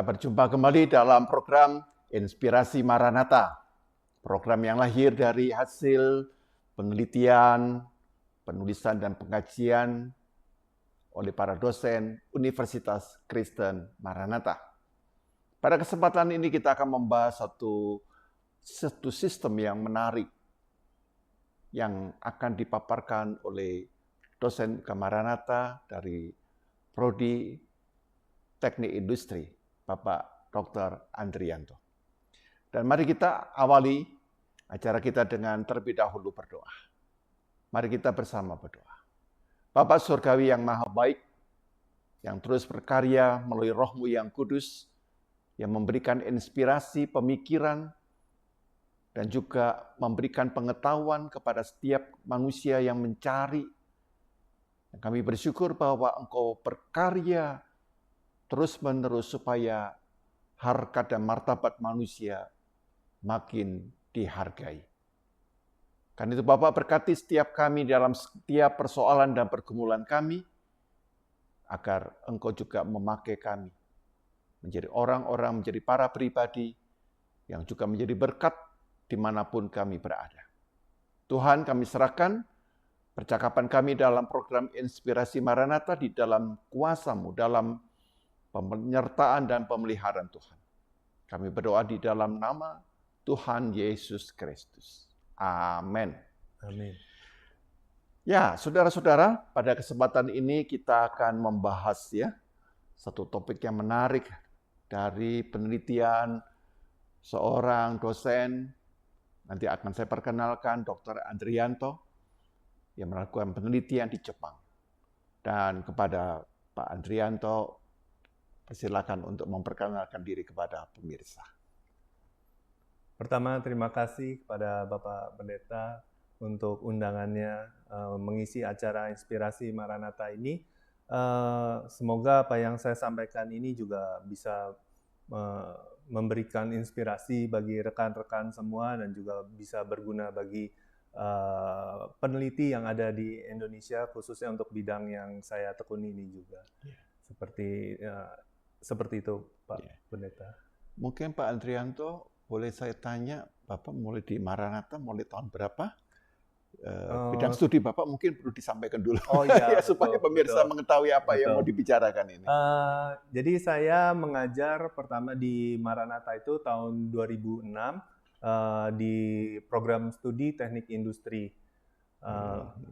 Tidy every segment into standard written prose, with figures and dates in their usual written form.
Kita berjumpa kembali dalam program Inspirasi Maranatha. Program yang lahir dari hasil penelitian, penulisan dan pengajian oleh para dosen Universitas Kristen Maranatha. Pada kesempatan ini kita akan membahas satu sistem yang menarik yang akan dipaparkan oleh dosen Maranatha dari Prodi Teknik Industri, Bapak Dr. Andrianto. Dan mari kita awali acara kita dengan terlebih dahulu berdoa. Mari kita bersama berdoa. Bapa Surgawi yang maha baik, yang terus berkarya melalui Roh-Mu yang kudus, yang memberikan inspirasi pemikiran, dan juga memberikan pengetahuan kepada setiap manusia yang mencari. Dan kami bersyukur bahwa Engkau berkarya terus-menerus supaya harkat dan martabat manusia makin dihargai. Karena itu Bapak berkati setiap kami dalam setiap persoalan dan pergumulan kami, agar Engkau juga memakai kami menjadi orang-orang, menjadi para pribadi yang juga menjadi berkat dimanapun kami berada. Tuhan, kami serahkan percakapan kami dalam program Inspirasi Maranatha di dalam kuasa-Mu, dalam penyertaan dan pemeliharaan Tuhan. Kami berdoa di dalam nama Tuhan Yesus Kristus. Amin. Amin. Ya, saudara-saudara, pada kesempatan ini kita akan membahas satu topik yang menarik dari penelitian seorang dosen. Nanti akan saya perkenalkan Dr. Andrianto yang melakukan penelitian di Jepang. Dan kepada Pak Andrianto, silakan untuk memperkenalkan diri kepada pemirsa. Pertama, terima kasih kepada Bapak Pendeta untuk undangannya mengisi acara Inspirasi Maranatha ini. Semoga apa yang saya sampaikan ini juga bisa memberikan inspirasi bagi rekan-rekan semua dan juga bisa berguna bagi peneliti yang ada di Indonesia, khususnya untuk bidang yang saya tekuni ini juga. Seperti itu, Pak Pendeta. Mungkin Pak Andrianto, boleh saya tanya, Bapak mulai di Maranatha mulai tahun berapa? Bidang studi Bapak mungkin perlu disampaikan dulu. Oh iya, supaya pemirsa mengetahui apa yang mau dibicarakan ini. Jadi saya mengajar pertama di Maranatha itu tahun 2006 di program studi teknik industri.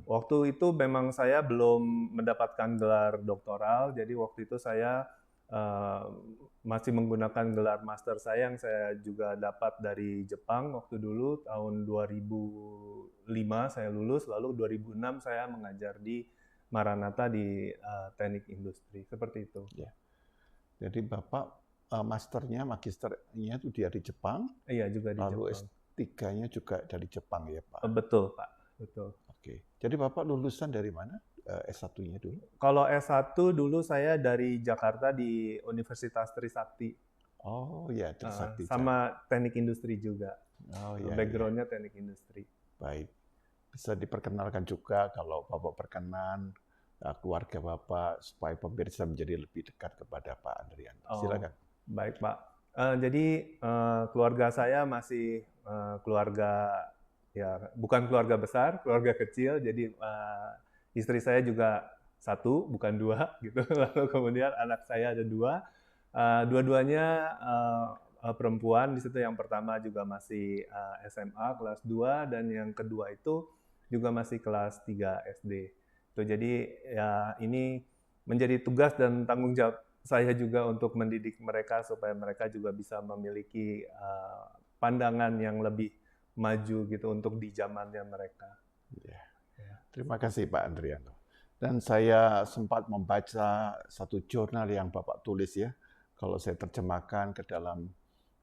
Waktu itu memang saya belum mendapatkan gelar doktoral, jadi waktu itu saya masih menggunakan gelar master saya yang saya juga dapat dari Jepang waktu dulu tahun 2005 saya lulus, lalu 2006 saya mengajar di Maranatha di teknik industri, seperti itu. Ya. Jadi Bapak magisternya itu dari Jepang? Iya, juga di lalu Jepang. Lalu S3-nya juga dari Jepang ya Pak? Betul Pak, betul. Oke. Jadi Bapak lulusan dari mana? S1-nya dulu? Kalau S1 dulu saya dari Jakarta di Universitas Trisakti. Oh ya, Trisakti. Sama teknik industri juga. Oh ya. Background-nya teknik industri. Baik. Bisa diperkenalkan juga kalau Bapak berkenan keluarga Bapak supaya pemirsa menjadi lebih dekat kepada Pak Andrianto. Silakan. Baik Pak. Jadi keluarga saya masih keluarga bukan keluarga besar, keluarga kecil. Jadi istri saya juga satu, bukan dua, gitu. Lalu kemudian anak saya ada dua. Dua-duanya perempuan. Di situ yang pertama juga masih SMA kelas 2 dan yang kedua itu juga masih kelas 3 SD. Jadi ya ini menjadi tugas dan tanggung jawab saya juga untuk mendidik mereka supaya mereka juga bisa memiliki pandangan yang lebih maju gitu untuk di zamannya mereka. Ya. Terima kasih Pak Andrianto. Dan saya sempat membaca satu jurnal yang Bapak tulis ya. Kalau saya terjemahkan ke dalam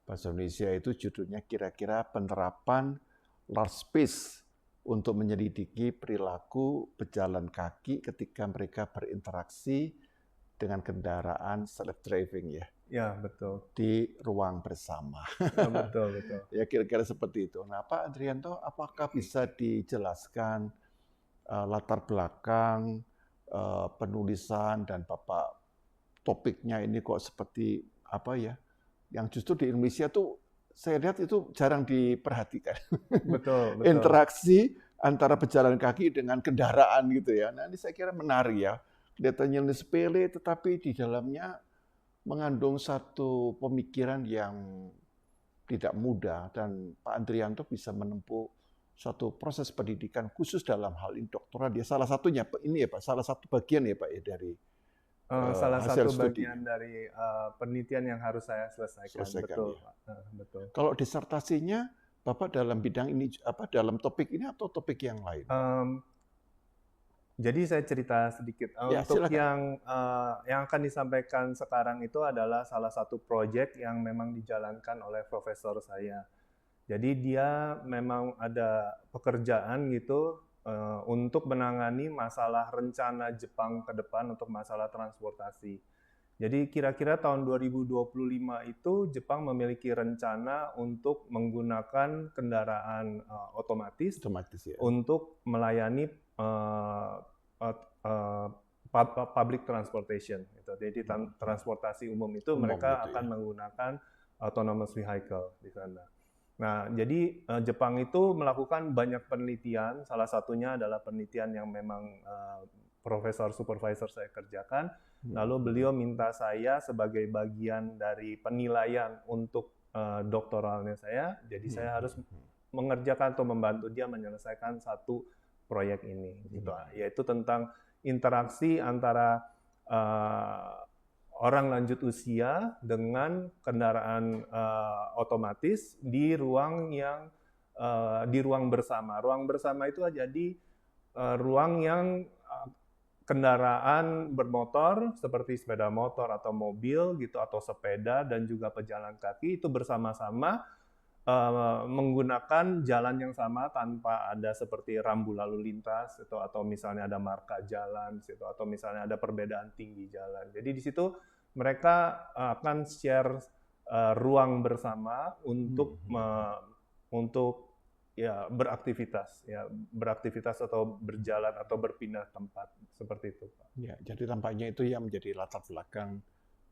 bahasa Indonesia itu judulnya kira-kira penerapan large space untuk menyelidiki perilaku pejalan kaki ketika mereka berinteraksi dengan kendaraan self-driving ya. Ya, betul. Di ruang bersama. Ya, betul. Ya kira-kira seperti itu. Nah Pak Andrianto, apakah bisa dijelaskan latar belakang penulisan dan Bapak topiknya ini kok seperti yang justru di Indonesia tuh saya lihat itu jarang diperhatikan. Betul, betul. Interaksi antara pejalan kaki dengan kendaraan gitu ya. Nah, ini saya kira menarik ya. Kelihatannya sepele, tetapi di dalamnya mengandung satu pemikiran yang tidak mudah, dan Pak Andrianto bisa menempuh satu proses pendidikan khusus dalam hal ini doktoral. Dia salah satunya ini ya Pak, salah satu bagian ya Pak ya dari Salah hasil satu studinya. bagian dari penelitian yang harus saya selesaikan. Betul, Ya. Pak. Betul. Kalau disertasinya Bapak dalam bidang ini dalam topik ini atau topik yang lain? Jadi saya cerita sedikit. Ya, Untuk silakan. yang akan disampaikan sekarang itu adalah salah satu proyek yang memang dijalankan oleh profesor saya. Jadi dia memang ada pekerjaan gitu untuk menangani masalah rencana Jepang ke depan untuk masalah transportasi. Jadi kira-kira tahun 2025 itu Jepang memiliki rencana untuk menggunakan kendaraan otomatis Ya. untuk melayani public transportation. Jadi transportasi umum itu mereka gitu akan ya. menggunakan autonomous vehicle di sana. Nah, jadi Jepang itu melakukan banyak penelitian. Salah satunya adalah penelitian yang memang profesor supervisor saya kerjakan. Lalu beliau minta saya sebagai bagian dari penilaian untuk doktoralnya saya. Jadi saya harus mengerjakan atau membantu dia menyelesaikan satu proyek ini, gitu. Yaitu tentang interaksi antara orang lanjut usia dengan kendaraan otomatis di ruang bersama. Ruang bersama itu jadi ruang yang kendaraan bermotor seperti sepeda motor atau mobil gitu atau sepeda dan juga pejalan kaki itu bersama-sama menggunakan jalan yang sama tanpa ada seperti rambu lalu lintas atau misalnya ada marka jalan atau misalnya ada perbedaan tinggi jalan. Jadi di situ mereka akan share ruang bersama untuk beraktivitas atau berjalan atau berpindah tempat seperti itu, Pak. Ya, jadi tampaknya itu yang menjadi latar belakang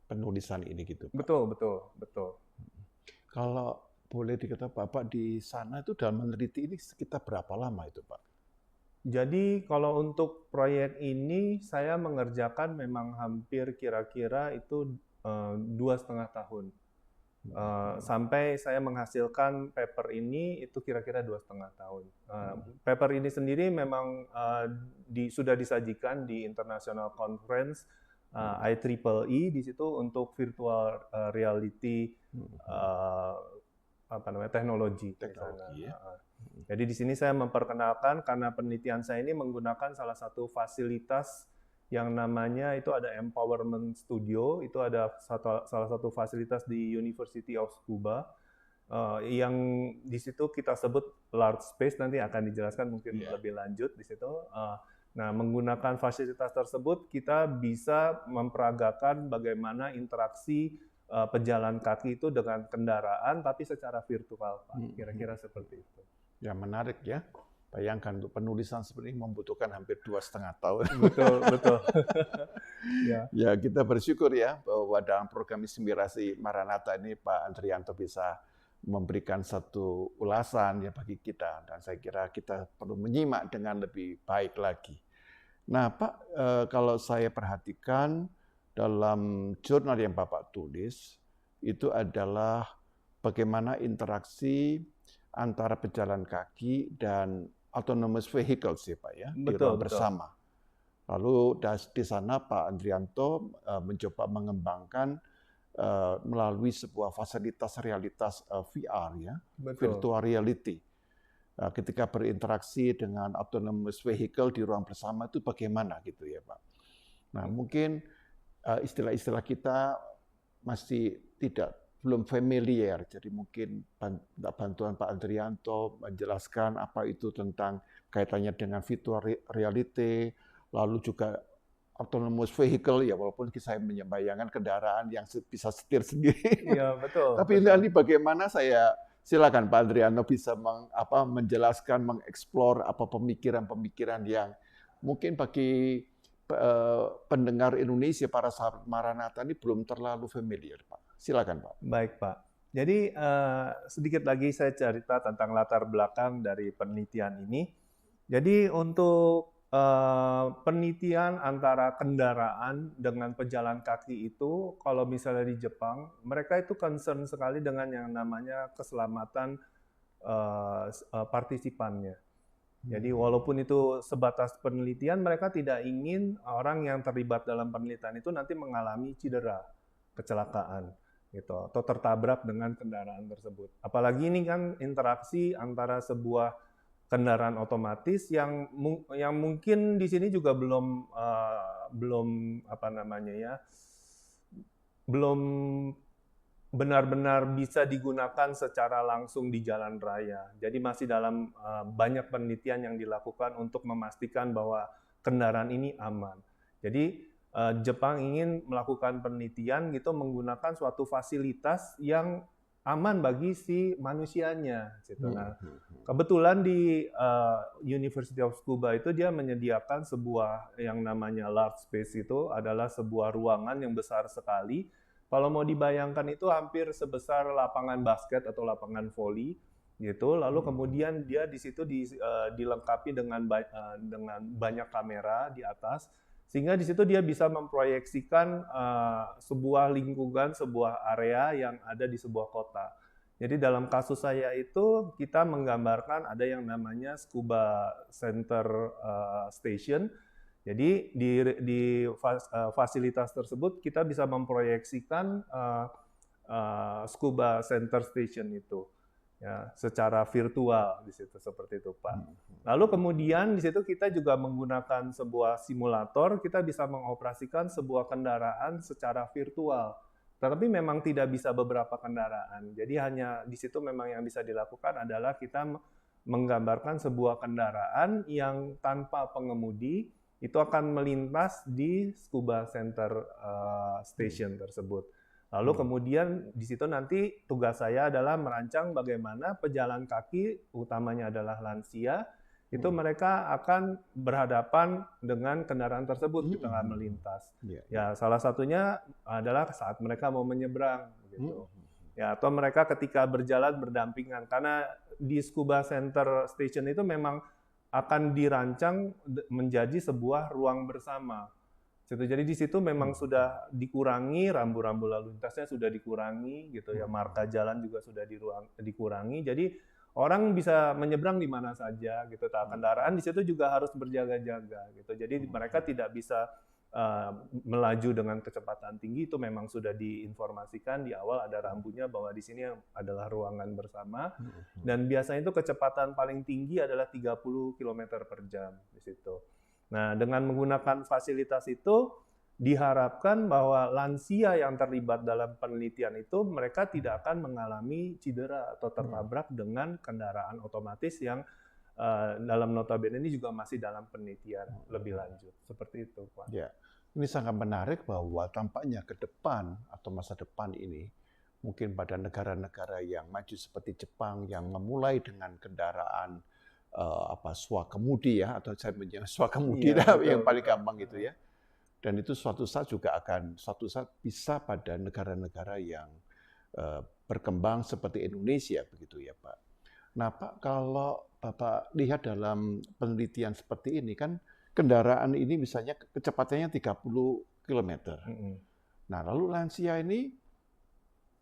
penulisan ini gitu, Pak. Betul. Kalau boleh dikatakan Bapak di sana itu dalam meneliti ini sekitar berapa lama itu, Pak? Jadi kalau untuk proyek ini saya mengerjakan memang hampir kira-kira itu 2,5 tahun. Sampai saya menghasilkan paper ini itu kira-kira 2,5 tahun. Paper ini sendiri memang sudah disajikan di International Conference IEEE di situ untuk virtual reality teknologi. Ya. Jadi di sini saya memperkenalkan karena penelitian saya ini menggunakan salah satu fasilitas yang namanya itu ada Empowerment Studio, itu ada salah satu fasilitas di University of Tsukuba yang di situ kita sebut large space, nanti akan dijelaskan mungkin lebih lanjut di situ. Nah, menggunakan fasilitas tersebut kita bisa memperagakan bagaimana interaksi pejalan kaki itu dengan kendaraan tapi secara virtual, Pak. Kira-kira seperti itu. Ya, menarik ya. Bayangkan untuk penulisan seperti ini membutuhkan hampir 2,5 tahun. Betul. Ya, kita bersyukur ya bahwa dalam program Inspirasi Maranatha ini Pak Andrianto bisa memberikan satu ulasan ya bagi kita, dan saya kira kita perlu menyimak dengan lebih baik lagi. Nah, Pak, kalau saya perhatikan dalam jurnal yang Bapak tulis itu adalah bagaimana interaksi antara pejalan kaki dan autonomous vehicles ya Pak ya, di ruang bersama. Lalu di sana Pak Andrianto mencoba mengembangkan melalui sebuah fasilitas realitas VR ya, virtual reality. Ketika berinteraksi dengan autonomous vehicle di ruang bersama itu bagaimana gitu ya Pak. Nah, mungkin istilah-istilah kita masih belum familiar, jadi mungkin bantuan Pak Andrianto menjelaskan apa itu tentang kaitannya dengan virtual reality, lalu juga autonomous vehicle ya, walaupun saya membayangkan kendaraan yang bisa setir sendiri. Iya, betul. Tapi nanti bagaimana silakan Pak Andrianto bisa menjelaskan, mengeksplor apa pemikiran-pemikiran yang mungkin bagi pendengar Indonesia, para sahabat Maranatha ini belum terlalu familiar, Pak. Silakan Pak. Baik, Pak. Jadi sedikit lagi saya cerita tentang latar belakang dari penelitian ini. Jadi untuk penelitian antara kendaraan dengan pejalan kaki itu, kalau misalnya di Jepang, mereka itu concern sekali dengan yang namanya keselamatan partisipannya. Jadi walaupun itu sebatas penelitian, mereka tidak ingin orang yang terlibat dalam penelitian itu nanti mengalami cedera, kecelakaan, gitu, atau tertabrak dengan kendaraan tersebut. Apalagi ini kan interaksi antara sebuah kendaraan otomatis yang mungkin di sini juga belum apa namanya ya, belum benar-benar bisa digunakan secara langsung di jalan raya. Jadi masih dalam banyak penelitian yang dilakukan untuk memastikan bahwa kendaraan ini aman. Jadi Jepang ingin melakukan penelitian gitu menggunakan suatu fasilitas yang aman bagi si manusianya. Gitu. Nah, kebetulan di University of Tsukuba itu dia menyediakan sebuah yang namanya large space, itu adalah sebuah ruangan yang besar sekali. Kalau mau dibayangkan itu hampir sebesar lapangan basket atau lapangan voli gitu. Lalu kemudian dia di situ dilengkapi dengan banyak kamera di atas, sehingga di situ dia bisa memproyeksikan sebuah lingkungan, sebuah area yang ada di sebuah kota. Jadi dalam kasus saya itu kita menggambarkan ada yang namanya Tsukuba Center Station. Jadi di fasilitas tersebut kita bisa memproyeksikan Tsukuba Center Station itu ya secara virtual di situ, seperti itu Pak. Lalu kemudian di situ kita juga menggunakan sebuah simulator, kita bisa mengoperasikan sebuah kendaraan secara virtual. Tetapi memang tidak bisa beberapa kendaraan. Jadi hanya di situ memang yang bisa dilakukan adalah kita menggambarkan sebuah kendaraan yang tanpa pengemudi itu akan melintas di Tsukuba Center Station tersebut. Lalu kemudian di situ nanti tugas saya adalah merancang bagaimana pejalan kaki, utamanya adalah lansia, itu mereka akan berhadapan dengan kendaraan tersebut di tengah melintas. Ya, salah satunya adalah saat mereka mau menyeberang, gitu. Ya, atau mereka ketika berjalan berdampingan, karena di Tsukuba Center Station itu memang akan dirancang menjadi sebuah ruang bersama. Jadi di situ memang sudah dikurangi, rambu-rambu lalu lintasnya sudah dikurangi, gitu ya, marka jalan juga sudah dikurangi. Jadi orang bisa menyeberang di mana saja, gitu. Kendaraan di situ juga harus berjaga-jaga, gitu. Jadi mereka tidak bisa melaju dengan kecepatan tinggi, itu memang sudah diinformasikan di awal, ada rambunya bahwa di sini adalah ruangan bersama, dan biasanya itu kecepatan paling tinggi adalah 30 km per jam di situ. Nah, dengan menggunakan fasilitas itu diharapkan bahwa lansia yang terlibat dalam penelitian itu mereka tidak akan mengalami cedera atau tertabrak dengan kendaraan otomatis yang dalam notabene ini juga masih dalam penelitian lebih lanjut. Seperti itu, Pak. Ya. Ini sangat menarik bahwa tampaknya ke depan atau masa depan ini mungkin pada negara-negara yang maju seperti Jepang yang memulai dengan kendaraan swakemudi ya, atau saya menyebut swakemudi yang paling gampang gitu ya. Dan itu suatu saat juga akan suatu saat bisa pada negara-negara yang berkembang seperti Indonesia begitu ya, Pak. Nah, Pak, kalau Bapak lihat dalam penelitian seperti ini kan kendaraan ini misalnya kecepatannya 30 km. Nah, lalu lansia ini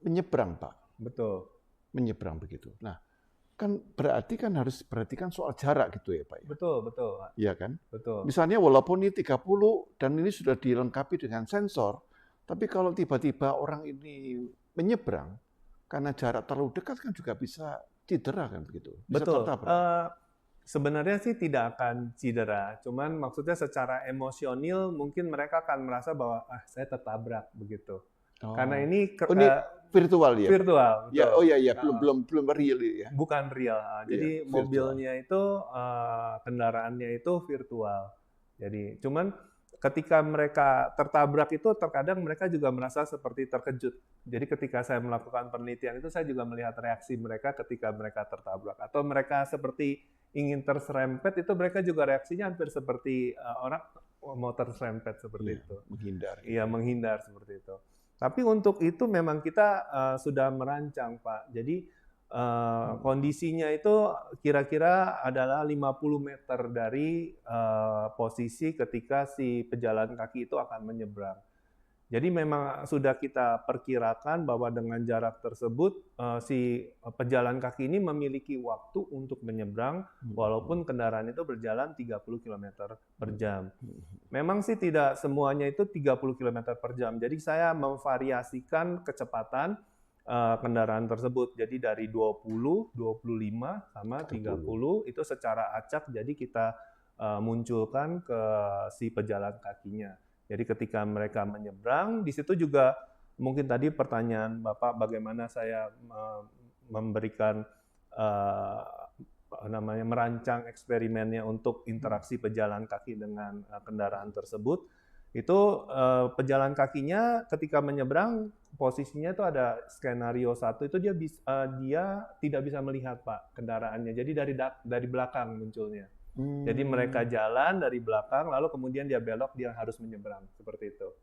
menyeberang, Pak. Betul. Menyeberang begitu. Nah, kan berarti kan harus perhatikan soal jarak gitu ya, Pak. Betul, betul. Iya kan? Betul. Misalnya walaupun ini 30 dan ini sudah dilengkapi dengan sensor, tapi kalau tiba-tiba orang ini menyeberang karena jarak terlalu dekat kan juga bisa cedera kan begitu. Bisa betul. tertabrak. Sebenarnya sih tidak akan cedera, cuman maksudnya secara emosional mungkin mereka akan merasa bahwa saya tertabrak begitu. Karena ini virtual ya. Virtual. Betul. Ya, belum real ya. Bukan real. Jadi mobilnya itu kendaraannya itu virtual. Jadi cuman ketika mereka tertabrak itu terkadang mereka juga merasa seperti terkejut. Jadi ketika saya melakukan penelitian itu saya juga melihat reaksi mereka ketika mereka tertabrak atau mereka seperti ingin terserempet, itu mereka juga reaksinya hampir seperti orang mau terserempet seperti itu. Menghindar. Iya, menghindar seperti itu. Tapi untuk itu memang kita sudah merancang, Pak. Jadi kondisinya itu kira-kira adalah 50 meter dari posisi ketika si pejalan kaki itu akan menyeberang. Jadi memang sudah kita perkirakan bahwa dengan jarak tersebut si pejalan kaki ini memiliki waktu untuk menyeberang walaupun kendaraan itu berjalan 30 km per jam. Memang sih tidak semuanya itu 30 km per jam. Jadi saya memvariasikan kecepatan kendaraan tersebut. Jadi dari 20, 25 sama 30 itu secara acak jadi kita munculkan ke si pejalan kakinya. Jadi ketika mereka menyeberang, di situ juga mungkin tadi pertanyaan Bapak bagaimana saya memberikan merancang eksperimennya untuk interaksi pejalan kaki dengan kendaraan tersebut. Itu pejalan kakinya ketika menyeberang posisinya itu ada skenario 1 itu dia tidak bisa melihat Pak kendaraannya. Jadi dari belakang munculnya. Jadi mereka jalan dari belakang, lalu kemudian dia belok, dia harus menyeberang, seperti itu.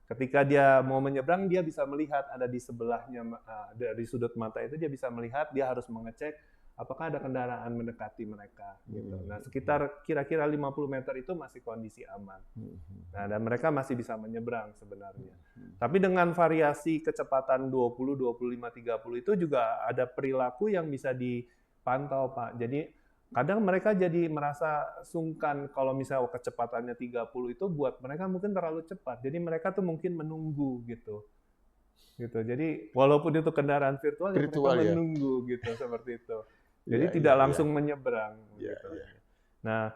Ketika dia mau menyeberang, dia bisa melihat ada di sebelahnya, dari sudut mata itu dia bisa melihat, dia harus mengecek apakah ada kendaraan mendekati mereka. Gitu. Nah, sekitar kira-kira 50 meter itu masih kondisi aman. Nah, dan mereka masih bisa menyeberang sebenarnya. Tapi dengan variasi kecepatan 20, 25, 30 itu juga ada perilaku yang bisa dipantau, Pak. Jadi kadang mereka jadi merasa sungkan kalau misalnya kecepatannya 30 itu buat mereka mungkin terlalu cepat. Jadi mereka tuh mungkin menunggu gitu. Jadi walaupun itu kendaraan virtual ya mereka menunggu gitu seperti itu. Jadi tidak langsung menyeberang gitu. Nah,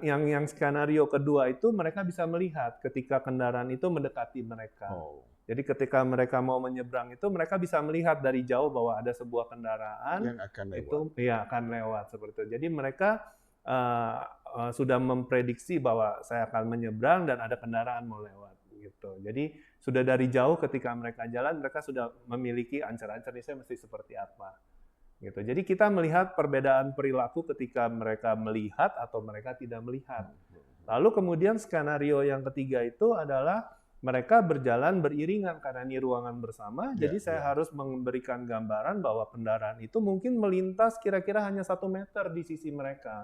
yang skenario kedua itu mereka bisa melihat ketika kendaraan itu mendekati mereka. Jadi ketika mereka mau menyeberang itu mereka bisa melihat dari jauh bahwa ada sebuah kendaraan yang akan lewat. Itu akan lewat seperti itu. Jadi mereka sudah memprediksi bahwa saya akan menyeberang dan ada kendaraan mau lewat gitu. Jadi sudah dari jauh ketika mereka jalan mereka sudah memiliki ancar-ancar saya mesti seperti apa. Gitu. Jadi kita melihat perbedaan perilaku ketika mereka melihat atau mereka tidak melihat. Lalu kemudian skenario yang ketiga itu adalah mereka berjalan beriringan karena ini ruangan bersama, jadi saya harus memberikan gambaran bahwa kendaraan itu mungkin melintas kira-kira hanya 1 meter di sisi mereka.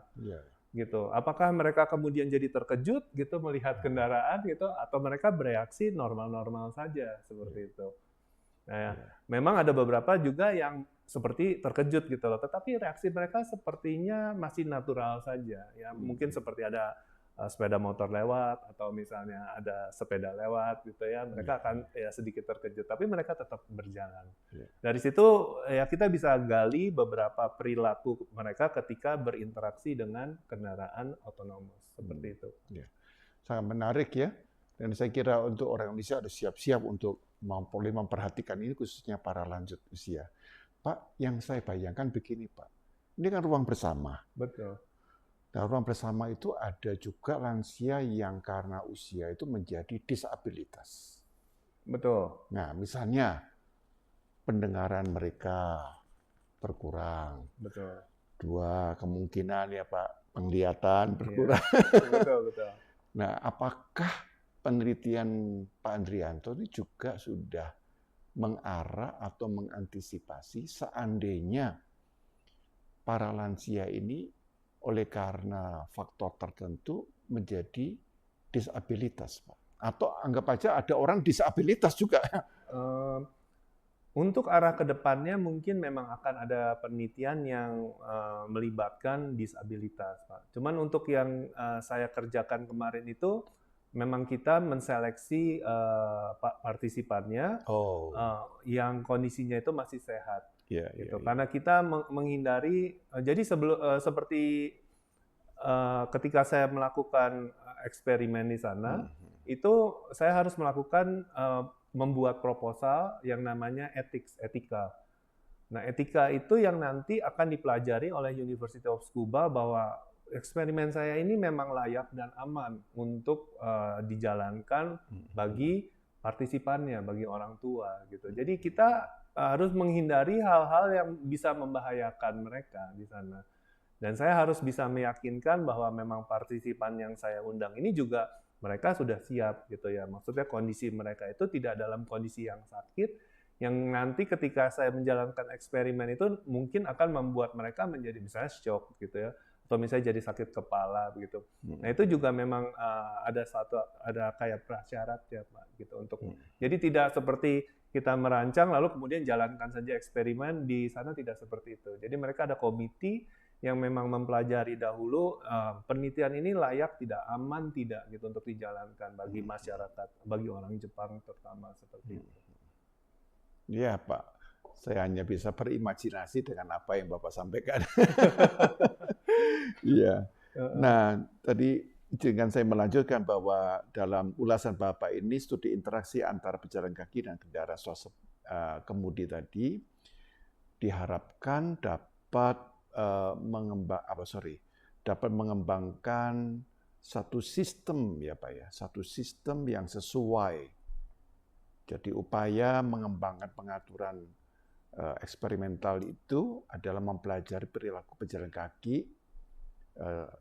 Gitu. Apakah mereka kemudian jadi terkejut gitu melihat kendaraan gitu, atau mereka bereaksi normal-normal saja seperti itu. Nah, memang ada beberapa juga yang seperti terkejut gitu loh, tetapi reaksi mereka sepertinya masih natural saja. Ya mungkin seperti ada sepeda motor lewat atau misalnya ada sepeda lewat gitu ya, mereka akan sedikit terkejut, tapi mereka tetap berjalan. Dari situ ya kita bisa gali beberapa perilaku mereka ketika berinteraksi dengan kendaraan otonomous seperti itu. Sangat menarik ya, dan saya kira untuk orang Indonesia harus siap-siap untuk memperhatikan ini khususnya para lanjut usia. Pak, yang saya bayangkan begini Pak, ini kan ruang bersama. Betul. Nah, ruang bersama itu ada juga lansia yang karena usia itu menjadi disabilitas. Betul. Nah, misalnya pendengaran mereka berkurang. Betul. 2 kemungkinan ya Pak, penglihatan berkurang. Betul. Nah, apakah penelitian Pak Andrianto ini juga sudah mengarah atau mengantisipasi seandainya para lansia ini oleh karena faktor tertentu menjadi disabilitas, Pak? Atau anggap aja ada orang disabilitas juga. Untuk arah ke depannya mungkin memang akan ada penelitian yang melibatkan disabilitas, Pak. Cuman untuk yang saya kerjakan kemarin itu memang kita menseleksi partisipannya yang kondisinya itu masih sehat. Gitu. Karena kita menghindari, jadi seperti ketika saya melakukan eksperimen di sana, itu saya harus melakukan membuat proposal yang namanya etika. Nah, etika itu yang nanti akan dipelajari oleh University of Tsukuba bahwa eksperimen saya ini memang layak dan aman untuk dijalankan bagi partisipannya, bagi orang tua gitu. Jadi kita harus menghindari hal-hal yang bisa membahayakan mereka di sana. Dan saya harus bisa meyakinkan bahwa memang partisipan yang saya undang ini juga mereka sudah siap gitu ya. Maksudnya kondisi mereka itu tidak dalam kondisi yang sakit, yang nanti ketika saya menjalankan eksperimen itu mungkin akan membuat mereka menjadi misalnya shock gitu ya, atau misalnya jadi sakit kepala begitu. Nah itu juga memang ada kayak prasyarat ya Pak gitu untuk. Jadi tidak seperti kita merancang lalu kemudian jalankan saja eksperimen, di sana tidak seperti itu. Jadi mereka ada komite yang memang mempelajari dahulu penelitian ini layak tidak, aman tidak gitu untuk dijalankan bagi masyarakat, bagi orang Jepang terutama seperti itu. Iya Pak, saya hanya bisa berimajinasi dengan apa yang Bapak sampaikan. Iya. Nah, tadi dengan saya melanjutkan bahwa dalam ulasan Bapak ini studi interaksi antara pejalan kaki dan kendaraan kemudi tadi diharapkan dapat dapat mengembangkan satu sistem ya Pak ya, satu sistem yang sesuai. Jadi upaya mengembangkan pengaturan eksperimental itu adalah mempelajari perilaku pejalan kaki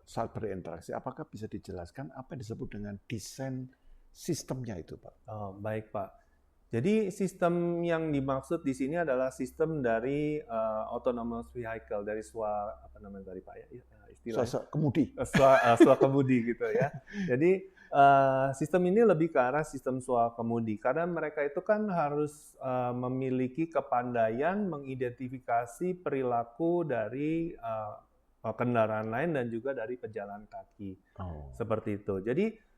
saat berinteraksi. Apakah bisa dijelaskan apa yang disebut dengan desain sistemnya itu, Pak? Oh, baik, Pak. Jadi sistem yang dimaksud di sini adalah sistem dari autonomous vehicle, dari apa namanya tadi Pak ya istilahnya? Kemudi. Kemudi gitu ya. Jadi sistem ini lebih ke arah sistem kemudi karena mereka itu kan harus memiliki kepandaian mengidentifikasi perilaku dari kendaraan lain dan juga dari pejalan kaki. Seperti itu. Jadi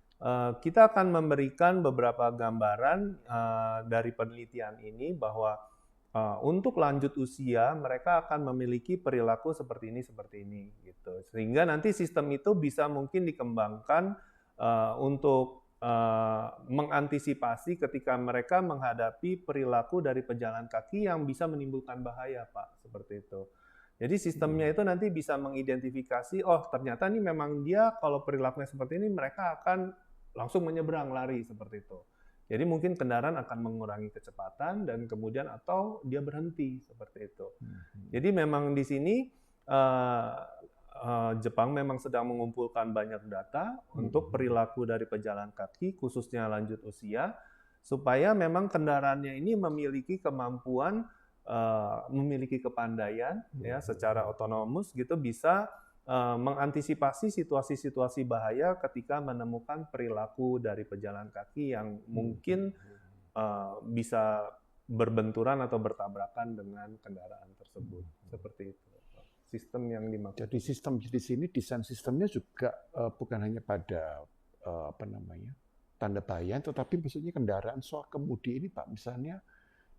kita akan memberikan beberapa gambaran dari penelitian ini bahwa untuk lanjut usia mereka akan memiliki perilaku seperti ini gitu. Sehingga nanti sistem itu bisa mungkin dikembangkan untuk mengantisipasi ketika mereka menghadapi perilaku dari pejalan kaki yang bisa menimbulkan bahaya, Pak, seperti itu. Jadi sistemnya itu nanti bisa mengidentifikasi, oh ternyata ini memang dia kalau perilakunya seperti ini mereka akan langsung menyeberang lari seperti itu. Jadi mungkin kendaraan akan mengurangi kecepatan dan kemudian atau dia berhenti seperti itu. Jadi memang di sini Jepang memang sedang mengumpulkan banyak data untuk perilaku dari pejalan kaki khususnya lanjut usia supaya memang kendaraannya ini memiliki kemampuan memiliki kepandaian ya secara otonomus gitu bisa mengantisipasi situasi-situasi bahaya ketika menemukan perilaku dari pejalan kaki yang mungkin bisa berbenturan atau bertabrakan dengan kendaraan tersebut. Seperti itu. Sistem yang dimaksud. Jadi sistem di sini desain sistemnya juga bukan hanya pada tanda bayan, tetapi maksudnya kendaraan kemudi ini Pak, misalnya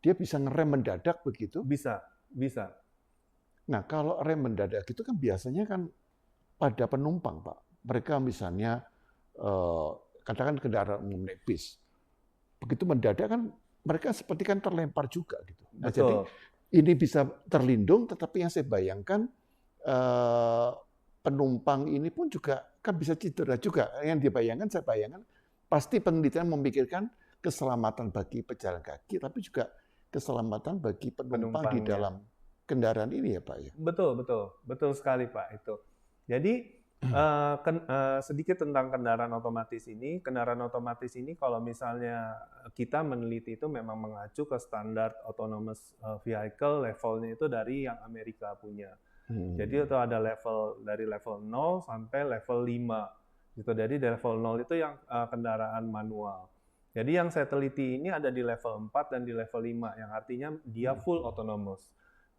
dia bisa ngerem mendadak begitu? Bisa. Nah, kalau rem mendadak itu kan biasanya kan pada penumpang, Pak. Mereka misalnya katakan kendaraan umum naik bis. Begitu mendadak kan mereka seperti kan terlempar juga gitu. Nah, jadi ini bisa terlindung, tetapi yang saya bayangkan penumpang ini pun juga kan bisa cedera juga. Yang saya bayangkan pasti penelitian memikirkan keselamatan bagi pejalan kaki, tapi juga keselamatan bagi penumpang di dalam kendaraan ini ya Pak ya. Betul sekali Pak itu. Jadi sedikit tentang kendaraan otomatis ini. Kendaraan otomatis ini kalau misalnya kita meneliti itu memang mengacu ke standar autonomous vehicle levelnya itu dari yang Amerika punya. Jadi itu ada dari level 0 sampai level 5. Gitu. Jadi level 0 itu yang kendaraan manual. Jadi yang saya teliti ini ada di level 4 dan di level 5 yang artinya dia full autonomous.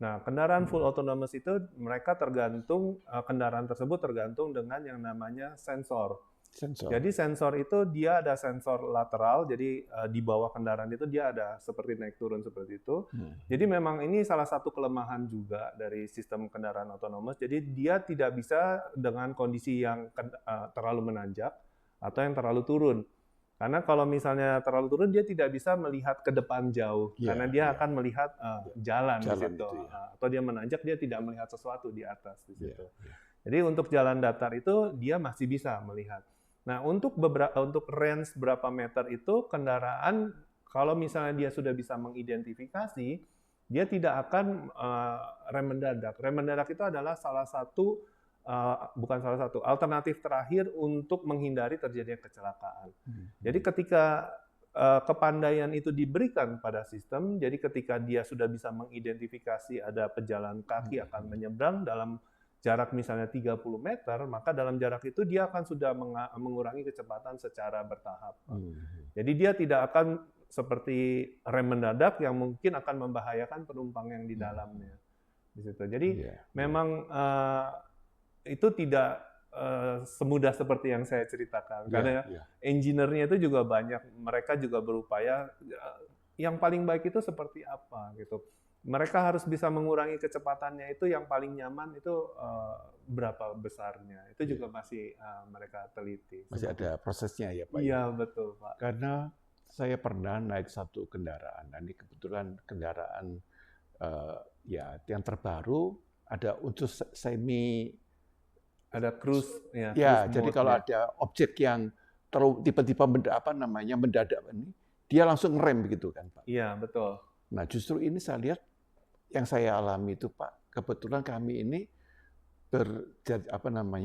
Nah, kendaraan full autonomous itu mereka kendaraan tersebut tergantung dengan yang namanya sensor. Jadi sensor itu dia ada sensor lateral, jadi di bawah kendaraan itu dia ada seperti naik turun seperti itu. Jadi memang ini salah satu kelemahan juga dari sistem kendaraan otonomous. Jadi dia tidak bisa dengan kondisi yang terlalu menanjak atau yang terlalu turun. Karena kalau misalnya terlalu turun dia tidak bisa melihat ke depan jauh, karena dia akan melihat jalan di situ. Atau dia menanjak dia tidak melihat sesuatu di atas di situ. Jadi untuk jalan datar itu dia masih bisa melihat. Nah, untuk range berapa meter itu kendaraan kalau misalnya dia sudah bisa mengidentifikasi, dia tidak akan rem mendadak. Rem mendadak itu adalah salah satu bukan salah satu, alternatif terakhir untuk menghindari terjadinya kecelakaan. Jadi ketika kepandaian itu diberikan pada sistem, jadi ketika dia sudah bisa mengidentifikasi ada pejalan kaki akan menyeberang dalam jarak misalnya 30 meter, maka dalam jarak itu dia akan sudah mengurangi kecepatan secara bertahap. Jadi dia tidak akan seperti rem mendadak yang mungkin akan membahayakan penumpang yang di dalamnya. Di situ. Jadi memang itu tidak semudah seperti yang saya ceritakan, karena engineer-nya itu juga banyak, mereka juga berupaya. Yang paling baik itu seperti apa gitu. Mereka harus bisa mengurangi kecepatannya itu yang paling nyaman itu berapa besarnya. Itu juga masih mereka teliti. Masih ada prosesnya ya Pak? Iya betul Pak. Karena saya pernah naik satu kendaraan, dan ini kebetulan kendaraan ya yang terbaru, ada unsur semi. Ada cruise, ya. Ya, cruise jadi mode, kalau ada objek yang tiba-tiba mendadak ini, dia langsung ngerem begitu kan, Pak? Iya, betul. Nah, justru ini saya lihat yang saya alami itu, Pak. Kebetulan kami ini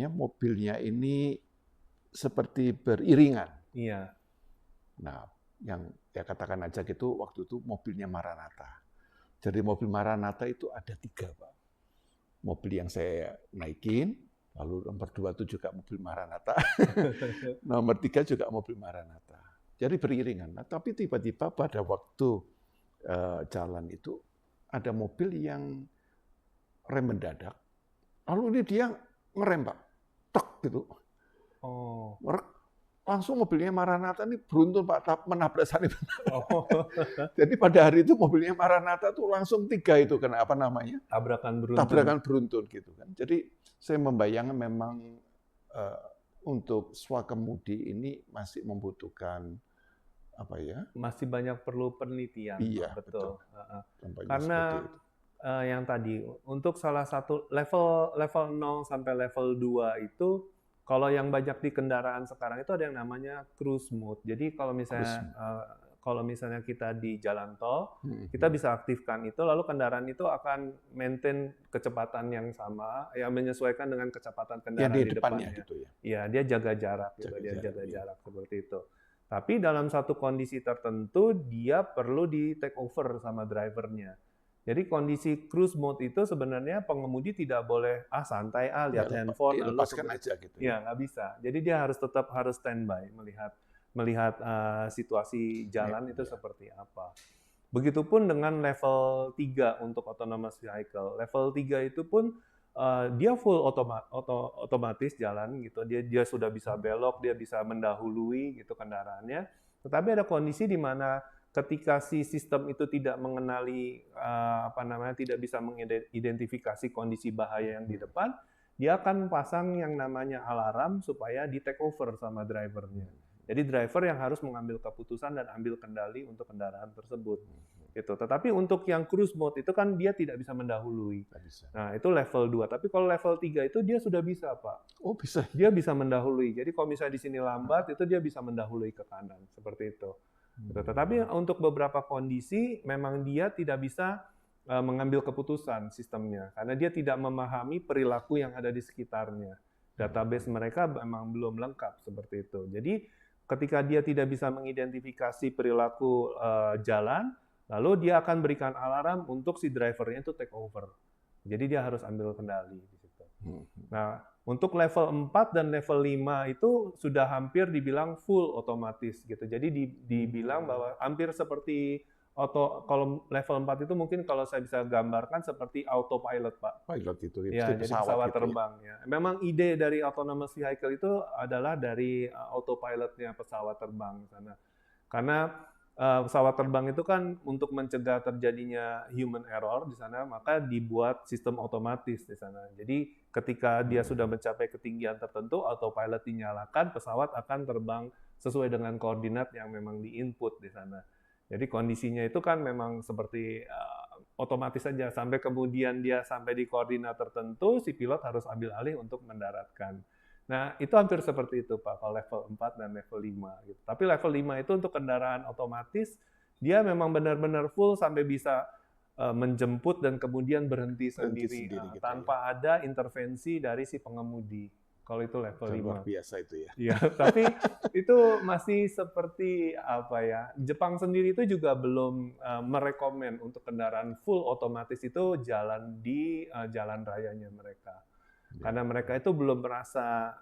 mobilnya ini seperti beriringan. Iya. Nah, yang ya katakan aja gitu, waktu itu mobilnya Maranatha. Jadi mobil Maranatha itu ada 3, Pak. Mobil yang saya naikin, lalu nomor 2 itu juga mobil Maranatha, nomor 3 juga mobil Maranatha. Jadi beriringan. Nah, tapi tiba-tiba pada waktu jalan itu ada mobil yang rem mendadak, lalu ini dia ngerem Pak, tek gitu. Oh. Langsung mobilnya Maranatha ini beruntun Pak, menabrak sana. Oh. Jadi pada hari itu mobilnya Maranatha tuh langsung 3 itu kena tabrakan beruntun gitu kan. Jadi saya membayangkan memang untuk swakemudi ini masih membutuhkan masih banyak perlu penelitian. Iya, betul. Karena yang tadi untuk salah satu level 0 sampai level 2 itu, kalau yang banyak di kendaraan sekarang itu ada yang namanya cruise mode. Jadi kalau misalnya kita di jalan tol, kita bisa aktifkan itu, lalu kendaraan itu akan maintain kecepatan yang sama, yang menyesuaikan dengan kecepatan kendaraan di depannya. Gitu ya. Iya, dia jaga jarak, jaga jarak seperti itu. Tapi dalam satu kondisi tertentu, dia perlu di take over sama drivernya. Jadi kondisi cruise mode itu sebenarnya pengemudi tidak boleh santai lihat handphone, lepaskan aja gitu. Ya nggak bisa. Jadi dia tetap harus standby melihat situasi jalan itu seperti apa. Begitupun dengan level 3 untuk autonomous vehicle. Level 3 itu pun dia full otomatis jalan gitu. Dia sudah bisa belok, dia bisa mendahului gitu kendaraannya. Tetapi ada kondisi di mana ketika si sistem itu tidak mengenali tidak bisa mengidentifikasi kondisi bahaya yang di depan, dia akan pasang yang namanya alarm supaya di take over sama drivernya. Jadi driver yang harus mengambil keputusan dan ambil kendali untuk kendaraan tersebut. Gitu. Tetapi untuk yang cruise mode itu kan dia tidak bisa mendahului. Nah, itu level 2. Tapi kalau level 3 itu dia sudah bisa, Pak. Oh, bisa. Dia bisa mendahului. Jadi kalau misalnya di sini lambat, itu dia bisa mendahului ke kanan. Seperti itu. Tetapi untuk beberapa kondisi memang dia tidak bisa mengambil keputusan sistemnya karena dia tidak memahami perilaku yang ada di sekitarnya. Database mereka memang belum lengkap seperti itu. Jadi ketika dia tidak bisa mengidentifikasi perilaku jalan, lalu dia akan berikan alarm untuk si drivernya itu take over. Jadi dia harus ambil kendali di situ. Nah, untuk level 4 dan level 5 itu sudah hampir dibilang full otomatis gitu. Jadi dibilang bahwa hampir seperti kalau level 4 itu mungkin kalau saya bisa gambarkan seperti autopilot, Pak. Pilot itu ya, jadi pesawat gitu terbang ya. Memang ide dari autonomous vehicle itu adalah dari autopilotnya pesawat terbang sana. Karena pesawat terbang itu kan untuk mencegah terjadinya human error di sana, maka dibuat sistem otomatis di sana. Jadi ketika dia sudah mencapai ketinggian tertentu, autopilot dinyalakan, pesawat akan terbang sesuai dengan koordinat yang memang di-input di sana. Jadi kondisinya itu kan memang seperti otomatis saja, sampai kemudian dia sampai di koordinat tertentu, si pilot harus ambil alih untuk mendaratkan. Nah, itu hampir seperti itu, Pak, kalau level 4 dan level 5. Gitu. Tapi level 5 itu untuk kendaraan otomatis, dia memang benar-benar full sampai bisa menjemput dan kemudian berhenti sendiri sendiri gitu tanpa ada intervensi dari si pengemudi. Kalau itu level Dan 5. luar biasa itu ya. Ya, tapi itu masih seperti apa ya? Jepang sendiri itu juga belum merekomen untuk kendaraan full otomatis itu jalan di jalan rayanya mereka. Karena mereka itu belum merasa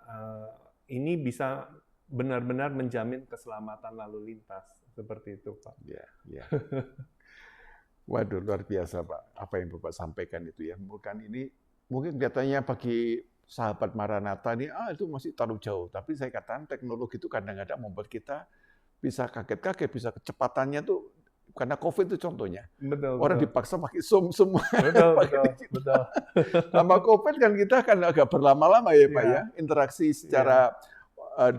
ini bisa benar-benar menjamin keselamatan lalu lintas. Seperti itu, Pak. Ya, ya. Waduh, luar biasa, Pak. Apa yang Bapak sampaikan itu ya. Mungkin kelihatannya bagi sahabat Maranatha ini, itu masih terlalu jauh. Tapi saya katakan teknologi itu kadang-kadang membuat kita bisa kaget-kaget, bisa kecepatannya tuh, karena COVID itu contohnya. Betul, Orang betul. dipaksa pakai Zoom semua. Betul, betul, betul. Sama COVID kan kita kan agak berlama-lama ya, Pak Iya. ya. Interaksi secara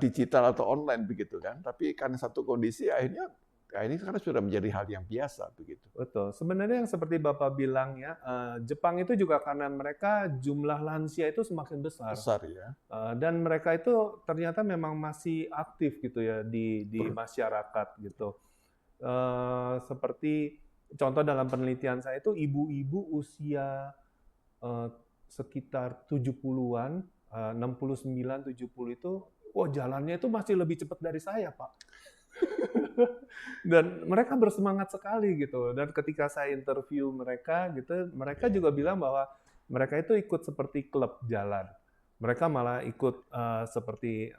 digital atau online begitu kan. Tapi karena satu kondisi akhirnya ini sekarang sudah menjadi hal yang biasa begitu. Betul. Sebenarnya yang seperti Bapak bilang ya, Jepang itu juga karena mereka jumlah lansia itu semakin besar. Besar ya. Dan mereka itu ternyata memang masih aktif gitu ya di masyarakat gitu. Seperti contoh dalam penelitian saya itu ibu-ibu usia sekitar 70-an, 69, 70 itu, wah jalannya itu masih lebih cepat dari saya, Pak. Dan mereka bersemangat sekali gitu. Dan ketika saya interview mereka gitu, mereka juga bilang bahwa mereka itu ikut seperti klub jalan. Mereka malah ikut seperti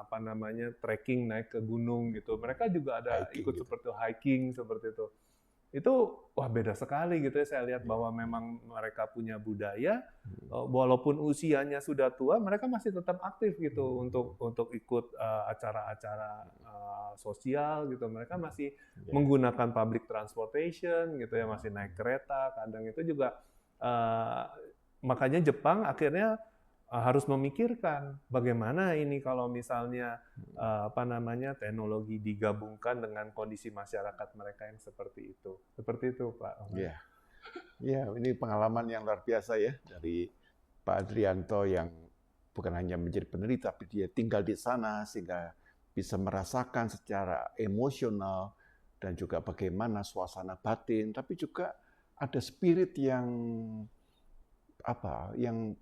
apa namanya trekking naik ke gunung gitu. Mereka juga ada Hiking ikut gitu. seperti hiking seperti itu. Itu wah beda sekali gitu ya. Saya lihat bahwa memang mereka punya budaya, walaupun usianya sudah tua, mereka masih tetap aktif gitu untuk ikut acara-acara sosial gitu. Mereka masih menggunakan public transportation gitu ya, masih naik kereta. Kadang itu juga makanya Jepang akhirnya harus memikirkan bagaimana ini kalau misalnya apa namanya teknologi digabungkan dengan kondisi masyarakat mereka yang seperti itu Pak. Iya, ya, ini pengalaman yang luar biasa ya dari Pak Adrianto yang bukan hanya menjadi peneliti tapi dia tinggal di sana sehingga bisa merasakan secara emosional dan juga bagaimana suasana batin, tapi juga ada spirit yang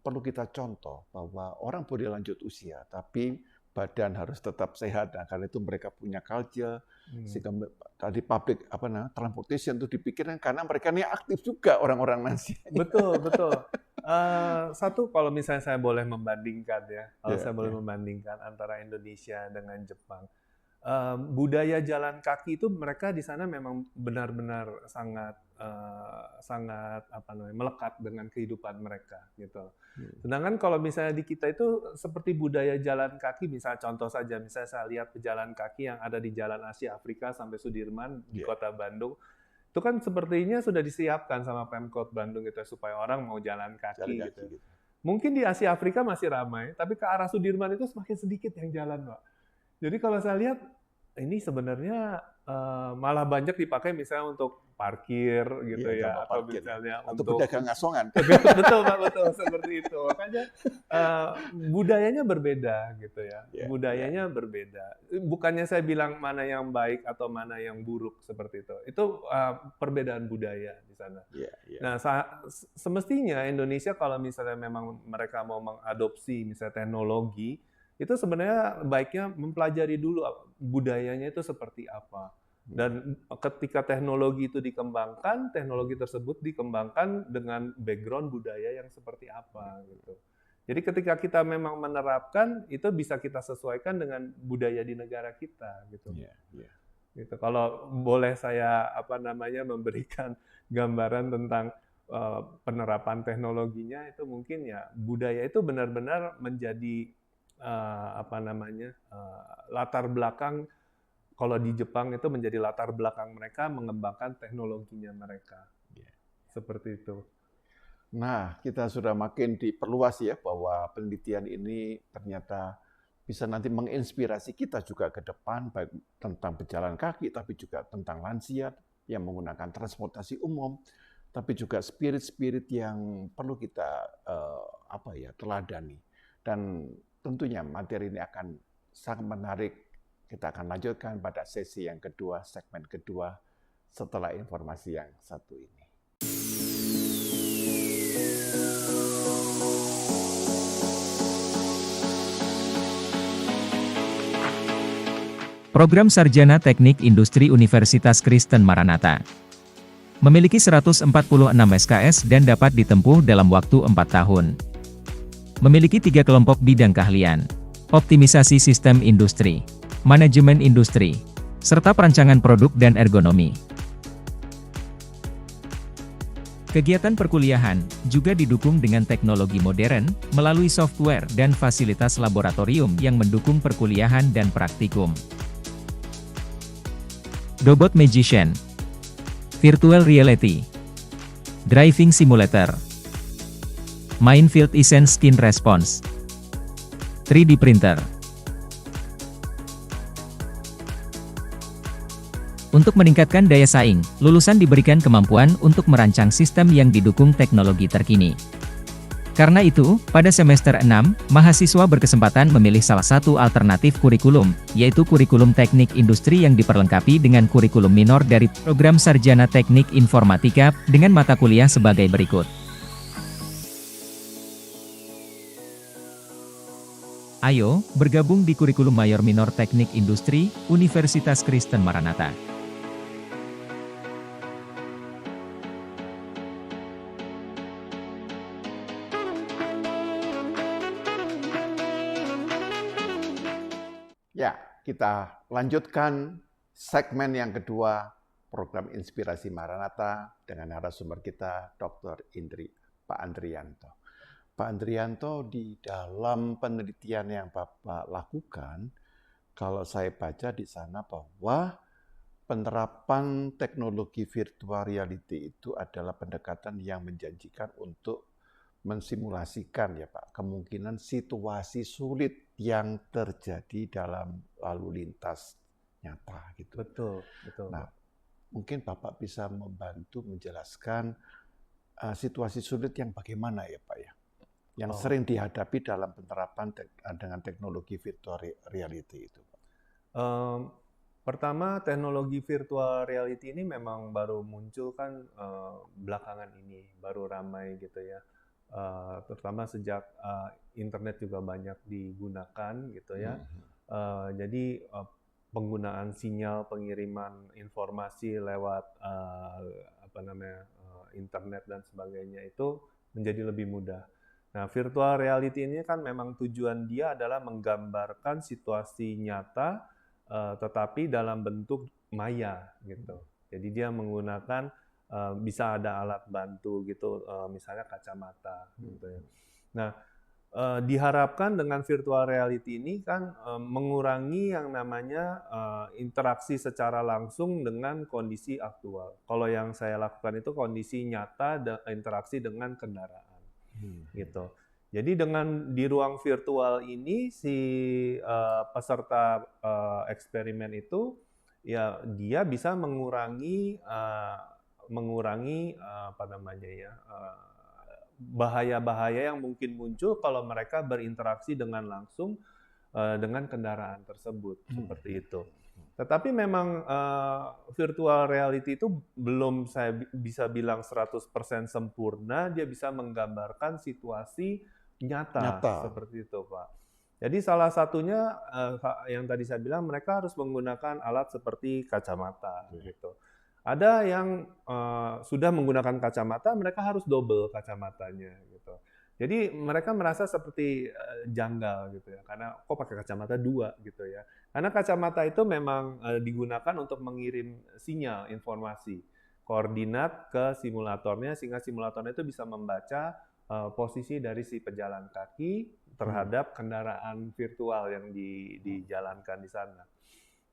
perlu kita contoh bahwa orang boleh lanjut usia, tapi badan harus tetap sehat. Nah, karena itu mereka punya culture, sehingga tadi public transportation itu dipikirkan karena mereka ini aktif juga orang-orang lansia. Betul, betul. Satu kalau misalnya saya boleh membandingkan ya, membandingkan antara Indonesia dengan Jepang. Budaya jalan kaki itu mereka di sana memang benar-benar sangat melekat dengan kehidupan mereka gitu. Sedangkan kalau misalnya di kita itu seperti budaya jalan kaki, misalnya contoh saja, misalnya saya lihat pejalan kaki yang ada di Jalan Asia Afrika sampai Sudirman di Kota Bandung, itu kan sepertinya sudah disiapkan sama Pemkot Bandung gitu supaya orang mau jalan kaki gitu. Mungkin di Asia Afrika masih ramai, tapi ke arah Sudirman itu semakin sedikit yang jalan, Pak. Jadi kalau saya lihat ini sebenarnya malah banyak dipakai misalnya untuk parkir gitu ya, atau misalnya untuk pedagang asongan. Betul Pak, betul seperti itu. Makanya budayanya berbeda gitu ya. Budayanya berbeda. Bukannya saya bilang mana yang baik atau mana yang buruk seperti itu. Itu perbedaan budaya di sana. Nah, semestinya Indonesia kalau misalnya memang mereka mau mengadopsi misalnya teknologi, itu sebenarnya baiknya mempelajari dulu budayanya itu seperti apa. Dan ketika teknologi itu dikembangkan, teknologi tersebut dikembangkan dengan background budaya yang seperti apa gitu. Jadi ketika kita memang menerapkan, itu bisa kita sesuaikan dengan budaya di negara kita gitu. Gitu. Kalau boleh saya memberikan gambaran tentang penerapan teknologinya, itu mungkin ya budaya itu benar-benar menjadi latar belakang. Kalau di Jepang itu menjadi latar belakang mereka mengembangkan teknologinya mereka. Seperti itu. Nah, kita sudah makin diperluas ya bahwa penelitian ini ternyata bisa nanti menginspirasi kita juga ke depan, baik tentang pejalan kaki, tapi juga tentang lansia yang menggunakan transportasi umum, tapi juga spirit-spirit yang perlu kita teladani. Dan tentunya materi ini akan sangat menarik. Kita akan lanjutkan pada sesi yang kedua, segmen kedua, setelah informasi yang satu ini. Program Sarjana Teknik Industri Universitas Kristen Maranatha memiliki 146 SKS dan dapat ditempuh dalam waktu 4 tahun. Memiliki 3 kelompok bidang keahlian: optimisasi sistem industri, manajemen industri, serta perancangan produk dan ergonomi. Kegiatan perkuliahan juga didukung dengan teknologi modern, melalui software dan fasilitas laboratorium yang mendukung perkuliahan dan praktikum. Robot Magician, Virtual Reality, Driving Simulator, Minefield Essence Skin Response, 3D Printer. Untuk meningkatkan daya saing, lulusan diberikan kemampuan untuk merancang sistem yang didukung teknologi terkini. Karena itu, pada semester 6, mahasiswa berkesempatan memilih salah satu alternatif kurikulum, yaitu kurikulum teknik industri yang diperlengkapi dengan kurikulum minor dari program Sarjana Teknik Informatika, dengan mata kuliah sebagai berikut. Ayo, bergabung di kurikulum mayor minor teknik industri, Universitas Kristen Maranatha. Ya, kita lanjutkan segmen yang kedua program Inspirasi Maranatha dengan narasumber kita Dr. Pak Andrianto. Pak Andrianto, di dalam penelitian yang Bapak lakukan, kalau saya baca di sana bahwa penerapan teknologi virtual reality itu adalah pendekatan yang menjanjikan untuk mensimulasikan ya Pak, kemungkinan situasi sulit yang terjadi dalam lalu lintas nyata gitu. Betul, betul. Nah, mungkin Bapak bisa membantu menjelaskan situasi sulit yang bagaimana ya Pak ya, yang sering dihadapi dalam penerapan dengan teknologi virtual reality itu. Pertama, teknologi virtual reality ini memang baru muncul kan belakangan ini, baru ramai gitu ya. Terutama sejak internet juga banyak digunakan gitu ya. Jadi penggunaan sinyal pengiriman informasi lewat internet dan sebagainya itu menjadi lebih mudah. Nah, virtual reality ini kan memang tujuan dia adalah menggambarkan situasi nyata tetapi dalam bentuk maya gitu. Jadi dia menggunakan bisa ada alat bantu gitu, misalnya kacamata gitu ya. Nah, diharapkan dengan virtual reality ini kan mengurangi yang namanya interaksi secara langsung dengan kondisi aktual. Kalau yang saya lakukan itu kondisi nyata interaksi dengan kendaraan gitu. Jadi dengan di ruang virtual ini si peserta eksperimen itu ya dia bisa mengurangi bahaya-bahaya yang mungkin muncul kalau mereka berinteraksi dengan langsung dengan kendaraan tersebut seperti itu. Tetapi memang virtual reality itu belum saya bisa bilang 100% sempurna, dia bisa menggambarkan situasi nyata seperti itu, Pak. Jadi salah satunya yang tadi saya bilang mereka harus menggunakan alat seperti kacamata gitu. Ada yang sudah menggunakan kacamata, mereka harus double kacamatanya gitu. Jadi mereka merasa seperti janggal gitu ya, karena kok pakai kacamata 2 gitu ya. Karena kacamata itu memang digunakan untuk mengirim sinyal informasi, koordinat ke simulatornya, sehingga simulatornya itu bisa membaca posisi dari si pejalan kaki terhadap kendaraan virtual yang dijalankan di sana.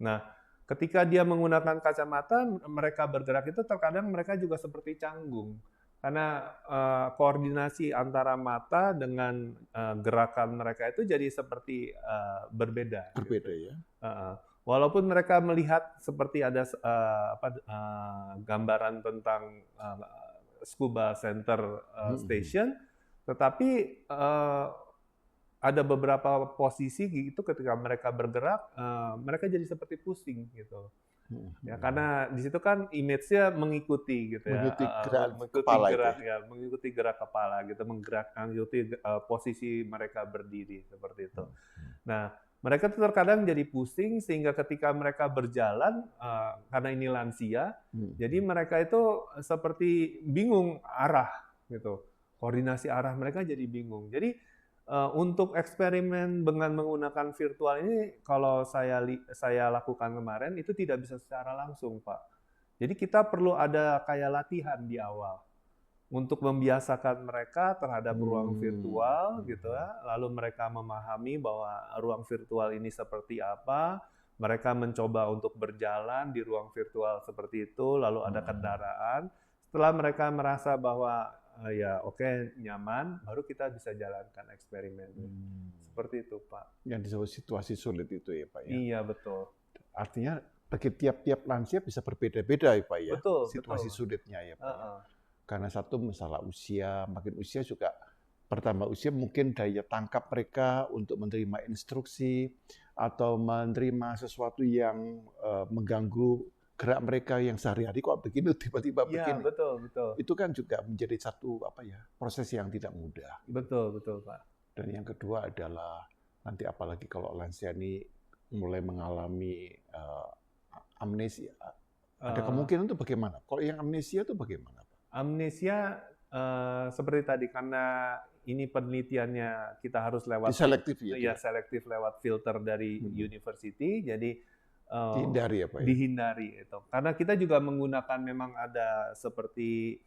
Nah, ketika dia menggunakan kacamata, mereka bergerak itu terkadang mereka juga seperti canggung. Karena koordinasi antara mata dengan gerakan mereka itu jadi seperti berbeda. Berbeda gitu. ya. Walaupun mereka melihat seperti ada gambaran tentang Scuba Center Station, tetapi ada beberapa posisi gitu ketika mereka bergerak, mereka jadi seperti pusing gitu. Ya, karena di situ kan image-nya mengikuti gitu ya, mengikuti gerak kepala gitu, menggerakkan posisi mereka berdiri seperti itu. Nah, mereka tuh terkadang jadi pusing sehingga ketika mereka berjalan karena ini lansia, jadi mereka itu seperti bingung arah gitu. Koordinasi arah mereka jadi bingung. Jadi untuk eksperimen dengan menggunakan virtual ini kalau saya lakukan kemarin itu tidak bisa secara langsung, Pak. Jadi kita perlu ada kayak latihan di awal untuk membiasakan mereka terhadap ruang virtual gitu ya. Lalu mereka memahami bahwa ruang virtual ini seperti apa. Mereka mencoba untuk berjalan di ruang virtual seperti itu, lalu ada kendaraan. Setelah mereka merasa bahwa ya oke, nyaman, baru kita bisa jalankan eksperimen. Seperti itu, Pak. Yang disebut situasi sulit itu ya, Pak ya. Iya, betul. Artinya bagi tiap-tiap lansia bisa berbeda-beda ya, Pak ya. Betul, situasi betul. sulitnya ya, Pak. Ya. Karena satu masalah usia, makin usia juga bertambah usia, mungkin daya tangkap mereka untuk menerima instruksi atau menerima sesuatu yang mengganggu gerak mereka yang sehari-hari kok begini tiba-tiba begini. Iya, betul, betul. Itu kan juga menjadi satu proses yang tidak mudah. Betul, betul, Pak. Dan yang kedua adalah nanti apalagi kalau lansia ini mulai mengalami amnesia. Ada kemungkinan itu bagaimana? Kalau yang amnesia itu bagaimana, Pak? Amnesia seperti tadi karena ini penelitiannya kita harus lewat selektif ya. Ya, selektif lewat filter dari university, jadi dihindari ya, Pak ya? Dihindari itu. Karena kita juga menggunakan memang ada seperti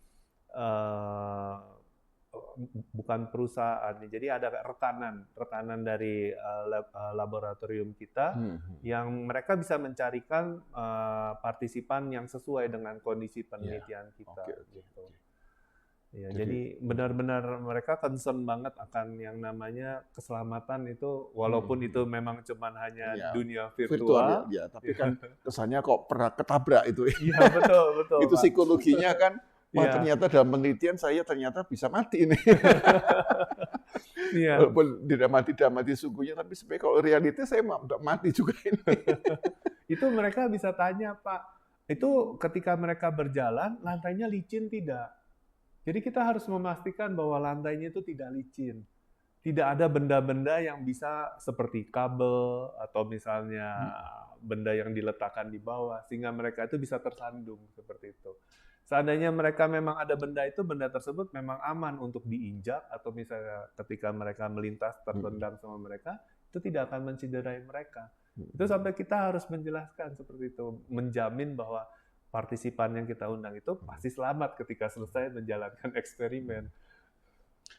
bukan perusahaan, jadi ada rekanan dari laboratorium kita yang mereka bisa mencarikan partisipan yang sesuai dengan kondisi penelitian kita. Gitu. Ya, jadi benar-benar mereka concern banget akan yang namanya keselamatan itu, walaupun itu memang cuman hanya dunia virtual. Ya, tapi kan kesannya kok pernah ketabrak itu. Iya, betul, betul. Itu psikologinya kan, wah ternyata dalam penelitian saya ternyata bisa mati nih. Walaupun tidak mati sungguhnya, tapi sebenarnya kalau realita saya mati juga ini. Itu mereka bisa tanya, Pak, itu ketika mereka berjalan, lantainya licin tidak? Jadi kita harus memastikan bahwa lantainya itu tidak licin. Tidak ada benda-benda yang bisa seperti kabel atau misalnya benda yang diletakkan di bawah sehingga mereka itu bisa tersandung seperti itu. Seandainya mereka memang ada benda itu, benda tersebut memang aman untuk diinjak atau misalnya ketika mereka melintas tertendang sama mereka, itu tidak akan mencederai mereka. Itu sampai kita harus menjelaskan seperti itu, menjamin bahwa partisipan yang kita undang itu pasti selamat ketika selesai menjalankan eksperimen.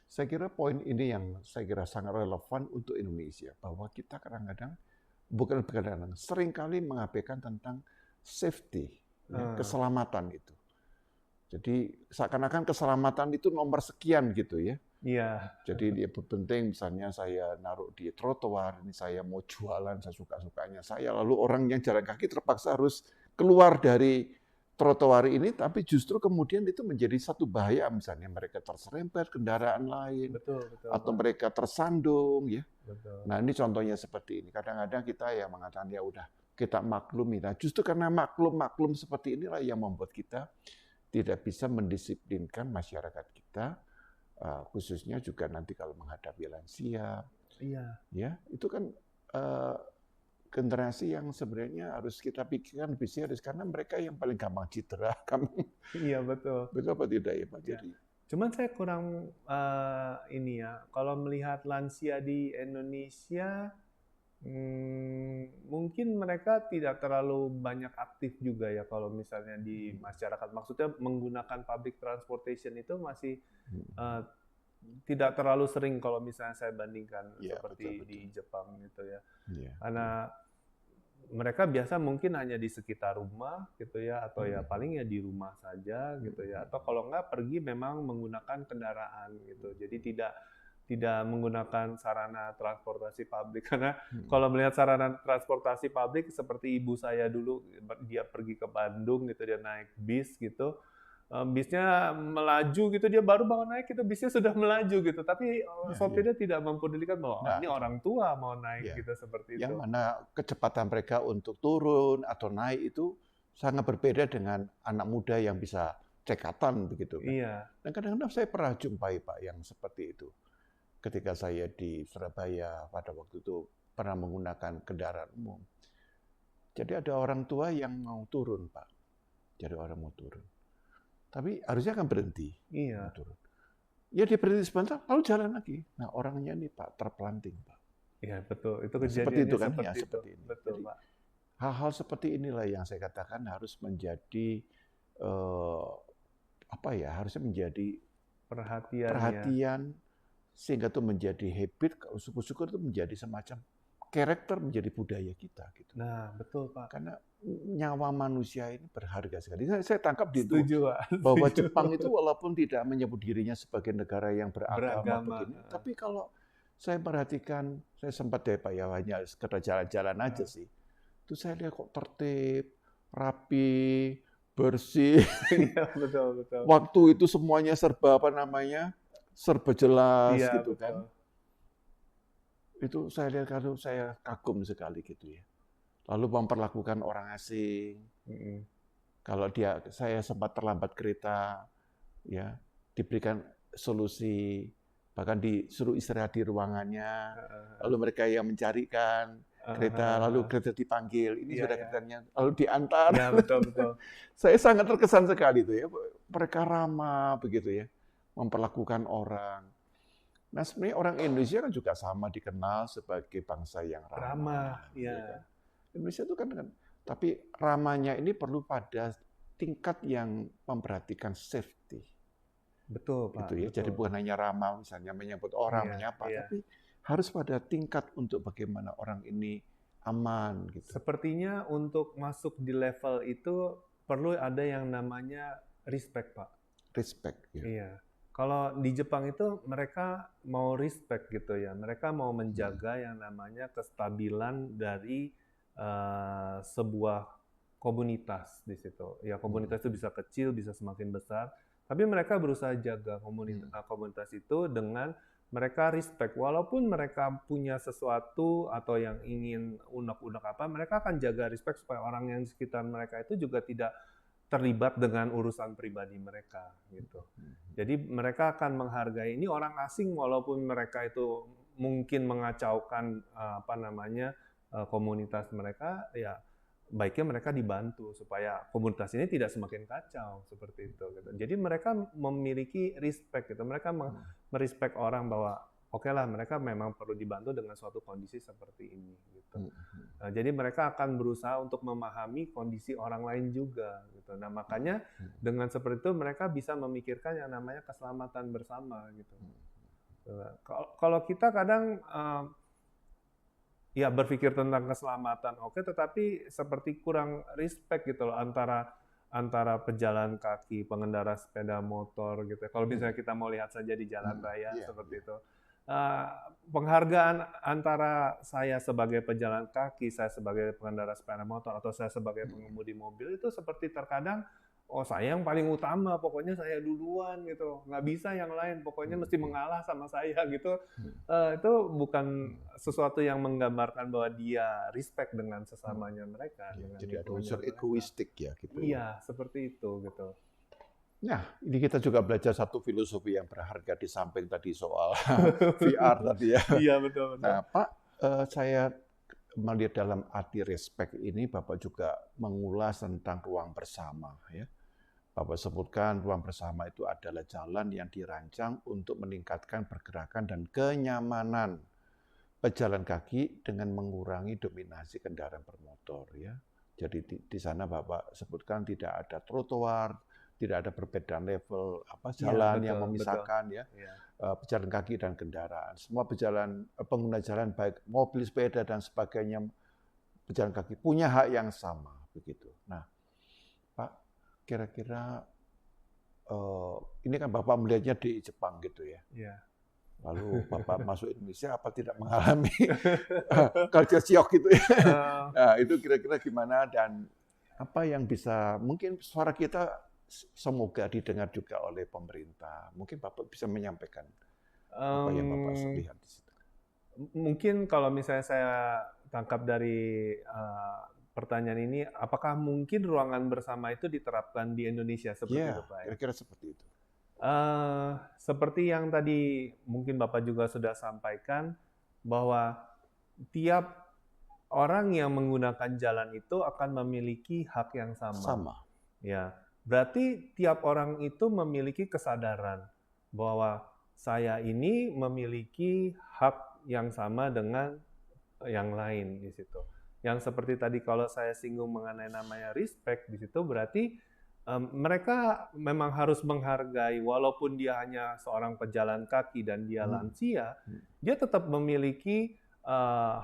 Saya kira poin ini yang saya kira sangat relevan untuk Indonesia, bahwa kita kadang-kadang, seringkali mengabaikan tentang safety, keselamatan itu. Jadi seakan-akan keselamatan itu nomor sekian gitu ya. Iya. Jadi dia penting, misalnya saya naruh di trotoar, ini saya mau jualan sesuka-sukanya saya, lalu orang yang jalan kaki terpaksa harus keluar dari trotoar ini, tapi justru kemudian itu menjadi satu bahaya, misalnya mereka terserempet kendaraan lain, betul, atau mereka tersandung, ya. Betul. Nah ini contohnya seperti ini. Kadang-kadang kita yang mengatakan ya udah kita maklumi. Nah justru karena maklum seperti inilah yang membuat kita tidak bisa mendisiplinkan masyarakat kita, khususnya juga nanti kalau menghadapi lansia. Iya. Ya itu kan generasi yang sebenarnya harus kita pikirkan lebih serius karena mereka yang paling gampang cedera. Iya, betul. Betul apa tidak ya, Pak? Jadi cuman saya kurang ini ya, kalau melihat lansia di Indonesia mungkin mereka tidak terlalu banyak aktif juga ya kalau misalnya di masyarakat. Maksudnya menggunakan public transportation itu masih tidak terlalu sering kalau misalnya saya bandingkan seperti betul. Di Jepang gitu ya. Karena mereka biasa mungkin hanya di sekitar rumah gitu ya, atau ya paling ya di rumah saja gitu ya, atau kalau enggak pergi memang menggunakan kendaraan gitu. Jadi tidak menggunakan sarana transportasi publik, karena kalau melihat sarana transportasi publik seperti ibu saya dulu, dia pergi ke Bandung gitu, dia naik bis gitu, bisnya melaju gitu, dia baru bangun naik itu bisnya sudah melaju gitu, tapi sopirnya tidak mempedulikan bahwa ini orang tua mau naik gitu, seperti itu. Yang mana kecepatan mereka untuk turun atau naik itu sangat berbeda dengan anak muda yang bisa cekatan begitu kan. Iya. Dan kadang-kadang saya pernah jumpai Pak yang seperti itu. Ketika saya di Surabaya pada waktu itu pernah menggunakan kendaraan umum. Jadi ada orang tua yang mau turun, Pak. Jadi orang mau turun. Tapi harusnya kan berhenti. Iya. Mau turun. Ya dia berhenti sebentar, lalu jalan lagi. Nah orangnya ini Pak terpelanting, Pak. Iya, betul. Itu Seperti itu kejadiannya kan? seperti Ya, itu. seperti ini. Betul, Jadi, Pak. hal-hal seperti inilah yang saya katakan harus menjadi harusnya menjadi Perhatian ya. perhatian sehingga itu menjadi habit. Kalau syukur-syukur itu menjadi semacam karakter, menjadi budaya kita gitu. Nah, betul, Pak. Karena nyawa manusia ini berharga sekali. Saya tangkap di itu Setuju, Pak. bahwa Setuju. Jepang itu walaupun tidak menyebut dirinya sebagai negara yang beragama Beragama. begini, tapi kalau saya perhatikan, saya sempat deh Pak ya, hanya sekedar jalan-jalan aja sih. Itu saya lihat kok tertib, rapi, bersih. Iya, betul, betul. Waktu itu semuanya serba serba jelas Iya, gitu betul. kan. Itu saya lihat kalau saya kagum sekali gitu ya. Lalu memperlakukan orang asing. Kalau saya sempat terlambat kereta, ya diberikan solusi, bahkan disuruh istirahat di ruangannya, lalu mereka yang mencarikan kereta, lalu kereta dipanggil, ini sudah keretanya, lalu diantar. Iya, betul, betul. Saya sangat terkesan sekali itu ya, mereka ramah begitu ya, memperlakukan orang. Nah sebenarnya orang Indonesia kan juga sama dikenal sebagai bangsa yang ramah. Ramah, ya ya. kan? Indonesia itu kan, tapi ramahnya ini perlu pada tingkat yang memperhatikan safety. Betul, Pak. Gitu ya. Betul. Jadi bukan hanya ramah misalnya menyambut orang, menyapa, tapi harus pada tingkat untuk bagaimana orang ini aman gitu. Sepertinya untuk masuk di level itu perlu ada yang namanya respect, Pak. Respect. Ya. Iya. Kalau di Jepang itu mereka mau respect gitu ya. Mereka mau menjaga yang namanya kestabilan dari sebuah komunitas di situ. Ya komunitas itu bisa kecil, bisa semakin besar. Tapi mereka berusaha jaga komunitas itu dengan mereka respect. Walaupun mereka punya sesuatu atau yang ingin unek-unek apa, mereka akan jaga respect supaya orang yang di sekitar mereka itu juga tidak terlibat dengan urusan pribadi mereka gitu. Jadi mereka akan menghargai ini orang asing walaupun mereka itu mungkin mengacaukan komunitas mereka, ya baiknya mereka dibantu supaya komunitas ini tidak semakin kacau seperti itu gitu. Jadi mereka memiliki respect gitu. Mereka merespek orang bahwa oke lah mereka memang perlu dibantu dengan suatu kondisi seperti ini gitu. Nah, jadi mereka akan berusaha untuk memahami kondisi orang lain juga gitu. Nah, makanya dengan seperti itu mereka bisa memikirkan yang namanya keselamatan bersama gitu. Kalau kita kadang ya berpikir tentang keselamatan oke, tetapi seperti kurang respect gitu loh antara pejalan kaki, pengendara sepeda motor gitu. Kalau misalnya kita mau lihat saja di jalan raya seperti itu. Penghargaan antara saya sebagai pejalan kaki, saya sebagai pengendara sepeda motor, atau saya sebagai pengemudi mobil itu seperti terkadang saya yang paling utama, pokoknya saya duluan gitu, nggak bisa yang lain, pokoknya mesti mengalah sama saya gitu. Itu bukan sesuatu yang menggambarkan bahwa dia respect dengan sesamanya mereka. Jadi ada unsur egoistik ya gitu. Iya, seperti itu gitu. Nah, ini kita juga belajar satu filosofi yang berharga di samping tadi soal VR tadi ya. Iya, betul. Nah, Pak, saya melihat dalam arti respect ini, Bapak juga mengulas tentang ruang bersama ya. Bapak sebutkan ruang bersama itu adalah jalan yang dirancang untuk meningkatkan pergerakan dan kenyamanan pejalan kaki dengan mengurangi dominasi kendaraan bermotor ya. Jadi di sana Bapak sebutkan tidak ada trotoar, tidak ada perbedaan level jalan yang memisahkan ya pejalan kaki dan kendaraan. Semua pengguna jalan baik mobil, sepeda dan sebagainya pejalan kaki punya hak yang sama begitu. Nah, Pak, kira-kira ini kan Bapak melihatnya di Jepang gitu ya. Iya. Lalu Bapak masuk Indonesia apa tidak mengalami culture shock gitu ya? Nah, itu kira-kira gimana dan apa yang bisa mungkin suara kita semoga didengar juga oleh pemerintah. Mungkin Bapak bisa menyampaikan apa yang Bapak lihat di situ. Mungkin kalau misalnya saya tangkap dari pertanyaan ini, apakah mungkin ruangan bersama itu diterapkan di Indonesia seperti itu, Pak? Kira-kira seperti itu. Seperti yang tadi mungkin Bapak juga sudah sampaikan, bahwa tiap orang yang menggunakan jalan itu akan memiliki hak yang sama. Sama. Ya, berarti tiap orang itu memiliki kesadaran bahwa saya ini memiliki hak yang sama dengan yang lain di situ. Yang seperti tadi kalau saya singgung mengenai namanya respect di situ berarti mereka memang harus menghargai walaupun dia hanya seorang pejalan kaki dan dia lansia, dia tetap memiliki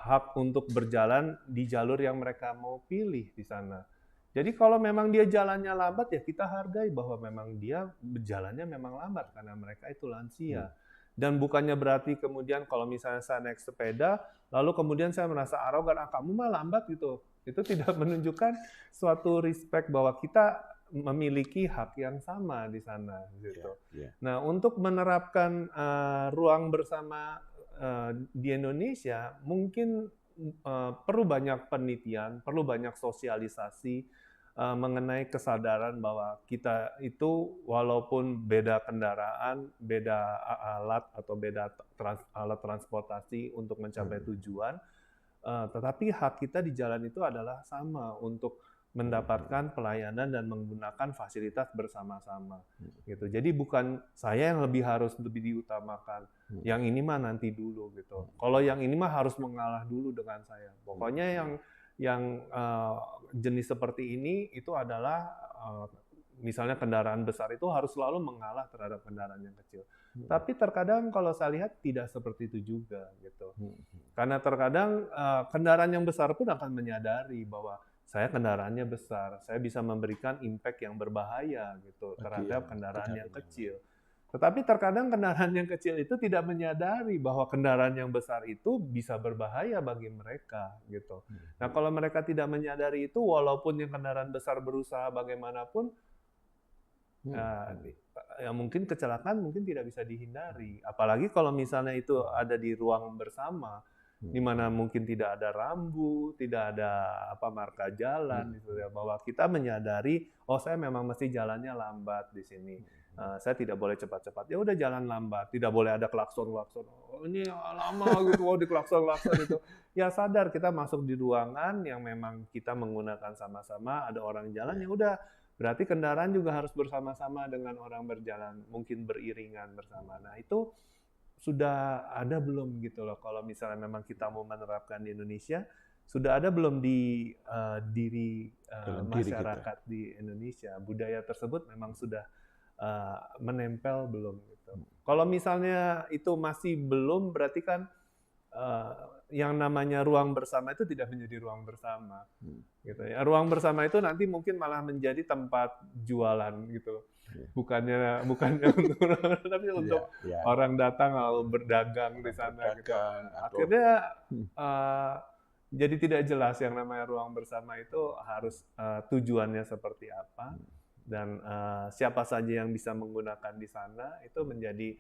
hak untuk berjalan di jalur yang mereka mau pilih di sana. Jadi kalau memang dia jalannya lambat ya kita hargai bahwa memang dia berjalannya memang lambat karena mereka itu lansia. Dan bukannya berarti kemudian kalau misalnya saya naik sepeda lalu kemudian saya merasa arogan, kamu mah lambat gitu. Itu tidak menunjukkan suatu respect bahwa kita memiliki hak yang sama di sana gitu. Nah, untuk menerapkan ruang bersama di Indonesia mungkin perlu banyak penelitian, perlu banyak sosialisasi mengenai kesadaran bahwa kita itu walaupun beda kendaraan, beda alat atau beda alat transportasi untuk mencapai tujuan, tetapi hak kita di jalan itu adalah sama untuk mendapatkan pelayanan dan menggunakan fasilitas bersama-sama gitu. Jadi bukan saya yang harus lebih diutamakan, yang ini mah nanti dulu gitu. Kalau yang ini mah harus mengalah dulu dengan saya. Pokoknya yang jenis seperti ini itu adalah misalnya kendaraan besar itu harus selalu mengalah terhadap kendaraan yang kecil. Tapi terkadang kalau saya lihat tidak seperti itu juga gitu. Karena terkadang kendaraan yang besar pun akan menyadari bahwa saya kendaraannya besar, saya bisa memberikan impact yang berbahaya gitu terhadap kendaraan yang kecil. Tetapi terkadang kendaraan yang kecil itu tidak menyadari bahwa kendaraan yang besar itu bisa berbahaya bagi mereka gitu. Nah, kalau mereka tidak menyadari itu, walaupun yang kendaraan besar berusaha bagaimanapun, ya mungkin kecelakaan mungkin tidak bisa dihindari. Apalagi kalau misalnya itu ada di ruang bersama, di mana mungkin tidak ada rambu, tidak ada marka jalan, gitu ya, bahwa kita menyadari, saya memang mesti jalannya lambat di sini. Saya tidak boleh cepat-cepat. Ya udah jalan lambat, tidak boleh ada klakson-klakson. Ini lama gitu, di klakson-klakson itu. Ya sadar kita masuk di ruangan yang memang kita menggunakan sama-sama, ada orang jalan, ya udah. Berarti kendaraan juga harus bersama-sama dengan orang berjalan, mungkin beriringan bersama. Nah itu sudah ada belum gitu loh, kalau misalnya memang kita mau menerapkan di Indonesia, sudah ada belum di diri masyarakat di Indonesia, budaya tersebut memang sudah menempel belum gitu. Kalau misalnya itu masih belum, berarti kan yang namanya ruang bersama itu tidak menjadi ruang bersama, gitu ya. Ruang bersama itu nanti mungkin malah menjadi tempat jualan gitu. Bukannya untuk tapi untuk orang datang lalu berdagang di sana gitu. Akhirnya jadi tidak jelas yang namanya ruang bersama itu harus tujuannya seperti apa dan siapa saja yang bisa menggunakan di sana itu menjadi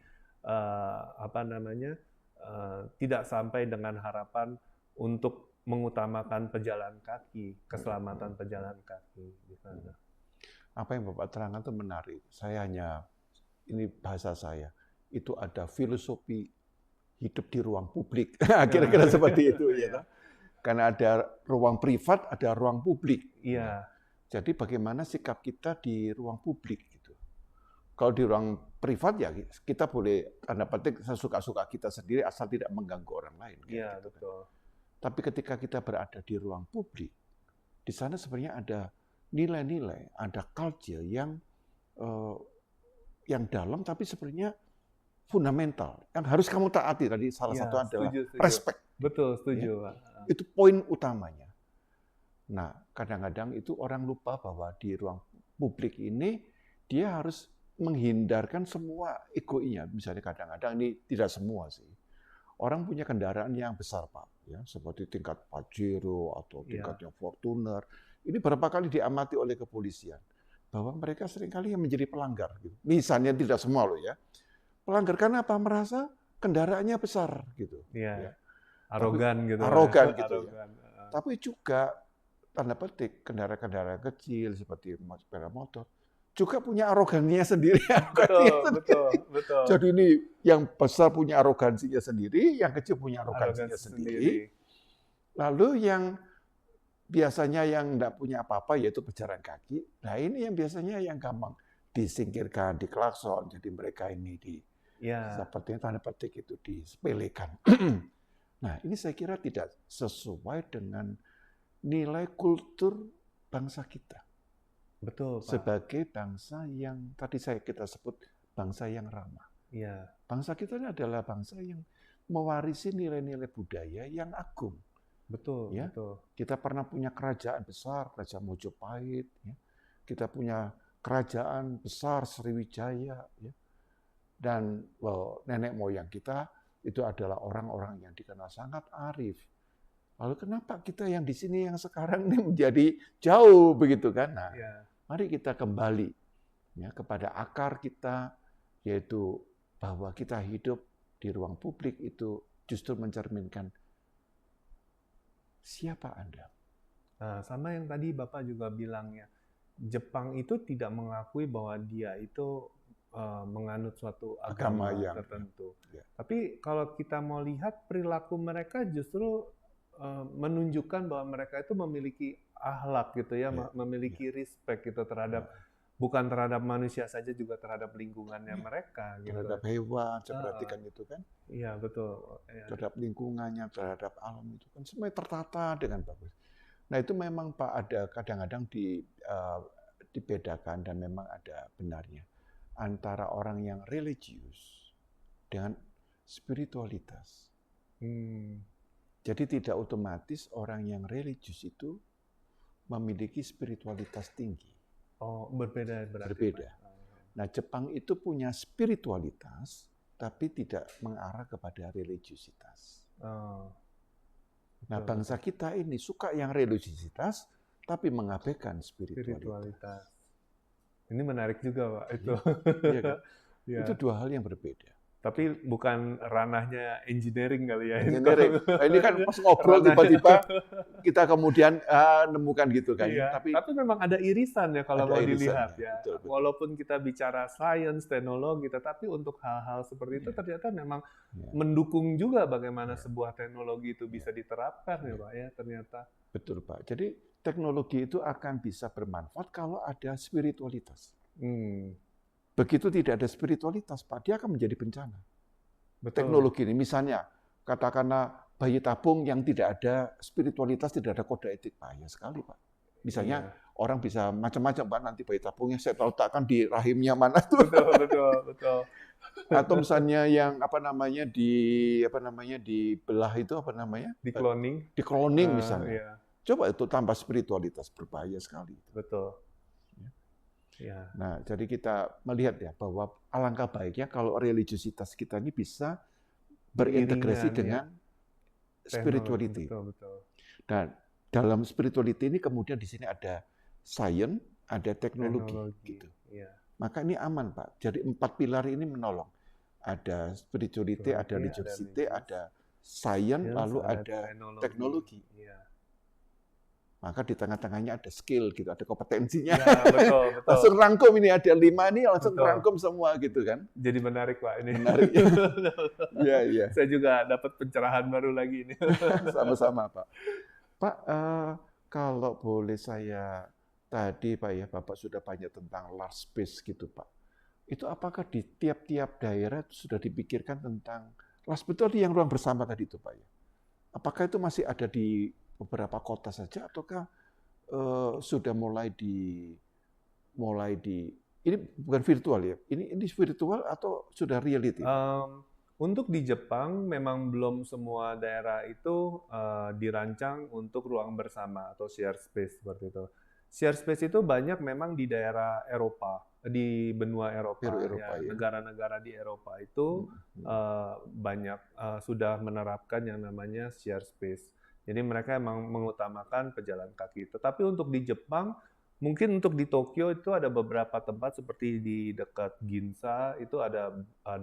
tidak sampai dengan harapan untuk mengutamakan pejalan kaki, keselamatan pejalan kaki di sana. Apa yang Bapak terangkan itu menarik. Saya hanya, ini bahasa saya, itu ada filosofi hidup di ruang publik. Kira-kira seperti itu. Ya. Karena ada ruang privat, ada ruang publik. Iya. Jadi bagaimana sikap kita di ruang publik gitu. Kalau di ruang privat ya kita boleh, tanda petik sesuka-suka kita sendiri asal tidak mengganggu orang lain. Iya, gitu. betul. Tapi ketika kita berada di ruang publik, di sana sebenarnya ada nilai-nilai, ada culture yang dalam tapi sebenarnya fundamental. Yang harus kamu taati tadi salah satu adalah setuju. respect. Betul, setuju, Pak. Itu poin utamanya. Nah, kadang-kadang itu orang lupa bahwa di ruang publik ini dia harus menghindarkan semua egonya. Misalnya kadang-kadang ini tidak semua sih. Orang punya kendaraan yang besar, Pak, ya, seperti tingkat Pajero atau tingkatnya Fortuner. Ini berapa kali diamati oleh kepolisian bahwa mereka seringkali yang menjadi pelanggar. Gitu. Misalnya tidak semua loh ya, pelanggar karena apa? Merasa kendaraannya besar gitu. Iya. Arogan gitu. Arogan gitu. Ya. Tapi juga tanda petik kendaraan-kendaraan kecil seperti sepeda motor juga punya arogansinya sendiri. Betul. Jadi ini yang besar punya arogansinya sendiri, yang kecil punya arogansinya sendiri. Lalu yang biasanya yang enggak punya apa-apa yaitu pejalan kaki. Nah, ini yang biasanya yang gampang disingkirkan, diklakson. Jadi mereka ini Ya, seperti tanda petik itu disepelekan. Nah, ini saya kira tidak sesuai dengan nilai kultur bangsa kita. betul Pak. Sebagai bangsa yang tadi kita sebut bangsa yang ramah. Iya, Bangsa kita ini adalah bangsa yang mewarisi nilai-nilai budaya yang agung. betul, Ya. betul. Kita pernah punya kerajaan besar, Kerajaan Mojopahit. Ya. Kita punya kerajaan besar Sriwijaya. Ya. Dan nenek moyang kita itu adalah orang-orang yang dikenal sangat arif. Lalu kenapa kita yang di sini yang sekarang ini menjadi jauh begitu kan? Nah, Ya, mari kita kembali ya kepada akar kita, yaitu bahwa kita hidup di ruang publik itu justru mencerminkan siapa Anda. nah, sama yang tadi Bapak juga bilang ya, Jepang itu tidak mengakui bahwa dia itu menganut suatu agama Agama yang tertentu. ya. Tapi kalau kita mau lihat perilaku mereka justru menunjukkan bahwa mereka itu memiliki akhlak gitu ya, Ya, memiliki respect gitu terhadap bukan terhadap manusia saja, juga terhadap lingkungannya mereka gitu. terhadap hewan, saya perhatikan itu kan, Iya betul. Ya. terhadap lingkungannya, terhadap alam itu kan semuanya tertata dengan bagus. Nah itu memang Pak ada kadang-kadang dibedakan dan memang ada benarnya antara orang yang religius dengan spiritualitas. Jadi tidak otomatis orang yang religius itu memiliki spiritualitas tinggi. Oh, berbeda berarti. Berbeda. Nah, Jepang itu punya spiritualitas, tapi tidak mengarah kepada religiusitas. Nah, bangsa kita ini suka yang religiusitas, tapi mengabaikan spiritualitas. Ini menarik juga, Pak. Itu. Iya kan? Ya. Itu dua hal yang berbeda. Tapi bukan ranahnya engineering kali ya. Engineering. Nah, ini kan pas ngobrol tiba-tiba kita kemudian nemukan gitu kan. Iya, tapi memang ada irisan ya kalau mau dilihat ya. Betul, betul. Walaupun kita bicara sains, teknologi, tetapi untuk hal-hal seperti itu ternyata memang mendukung juga bagaimana sebuah teknologi itu bisa diterapkan ya Pak ya ternyata. Betul Pak. Jadi teknologi itu akan bisa bermanfaat kalau ada spiritualitas. Begitu tidak ada spiritualitas, Pak, dia akan menjadi bencana. Betul. Teknologi ini, misalnya, katakanlah bayi tabung yang tidak ada spiritualitas, tidak ada kode etik, bahaya sekali, Pak. Misalnya, orang bisa macam-macam, Pak, nanti bayi tabungnya saya letakkan di rahimnya mana tuh. Betul. Atau misalnya yang dibelah itu di cloning. Di cloning misalnya. Iya. Coba itu tambah spiritualitas, berbahaya sekali. Betul. Ya. Nah, jadi kita melihat ya bahwa alangkah baiknya kalau religiusitas kita ini bisa berintegrasi dengan spirituality. Betul. Dan dalam spirituality ini kemudian di sini ada science, ada teknologi. Gitu. Ya. Maka ini aman, Pak. Jadi 4 pilar ini menolong. Ada spirituality, ada religiosity, ada science, lalu ada teknologi. Ya. Maka di tengah-tengahnya ada skill gitu, ada kompetensinya. Ya, betul. Langsung rangkum ini ada 5 ini langsung rangkum semua gitu kan. Jadi menarik Pak ini. Menarik. Iya. Saya juga dapat pencerahan baru lagi ini. Sama-sama Pak. Pak, kalau boleh saya tadi Pak ya, Bapak sudah banyak tentang large space gitu Pak. Itu apakah di tiap-tiap daerah sudah dipikirkan tentang large space itu yang ruang bersama tadi itu Pak ya? Apakah itu masih ada di beberapa kota saja ataukah sudah mulai di ini bukan virtual ya? Ini virtual atau sudah reality? Untuk di Jepang memang belum semua daerah itu dirancang untuk ruang bersama atau share space seperti itu. Share space itu banyak memang di daerah Eropa, di benua Eropa. Negara-negara di Eropa itu banyak sudah menerapkan yang namanya share space. Jadi mereka emang mengutamakan pejalan kaki. Tetapi untuk di Jepang, mungkin untuk di Tokyo itu ada beberapa tempat seperti di dekat Ginza, itu ada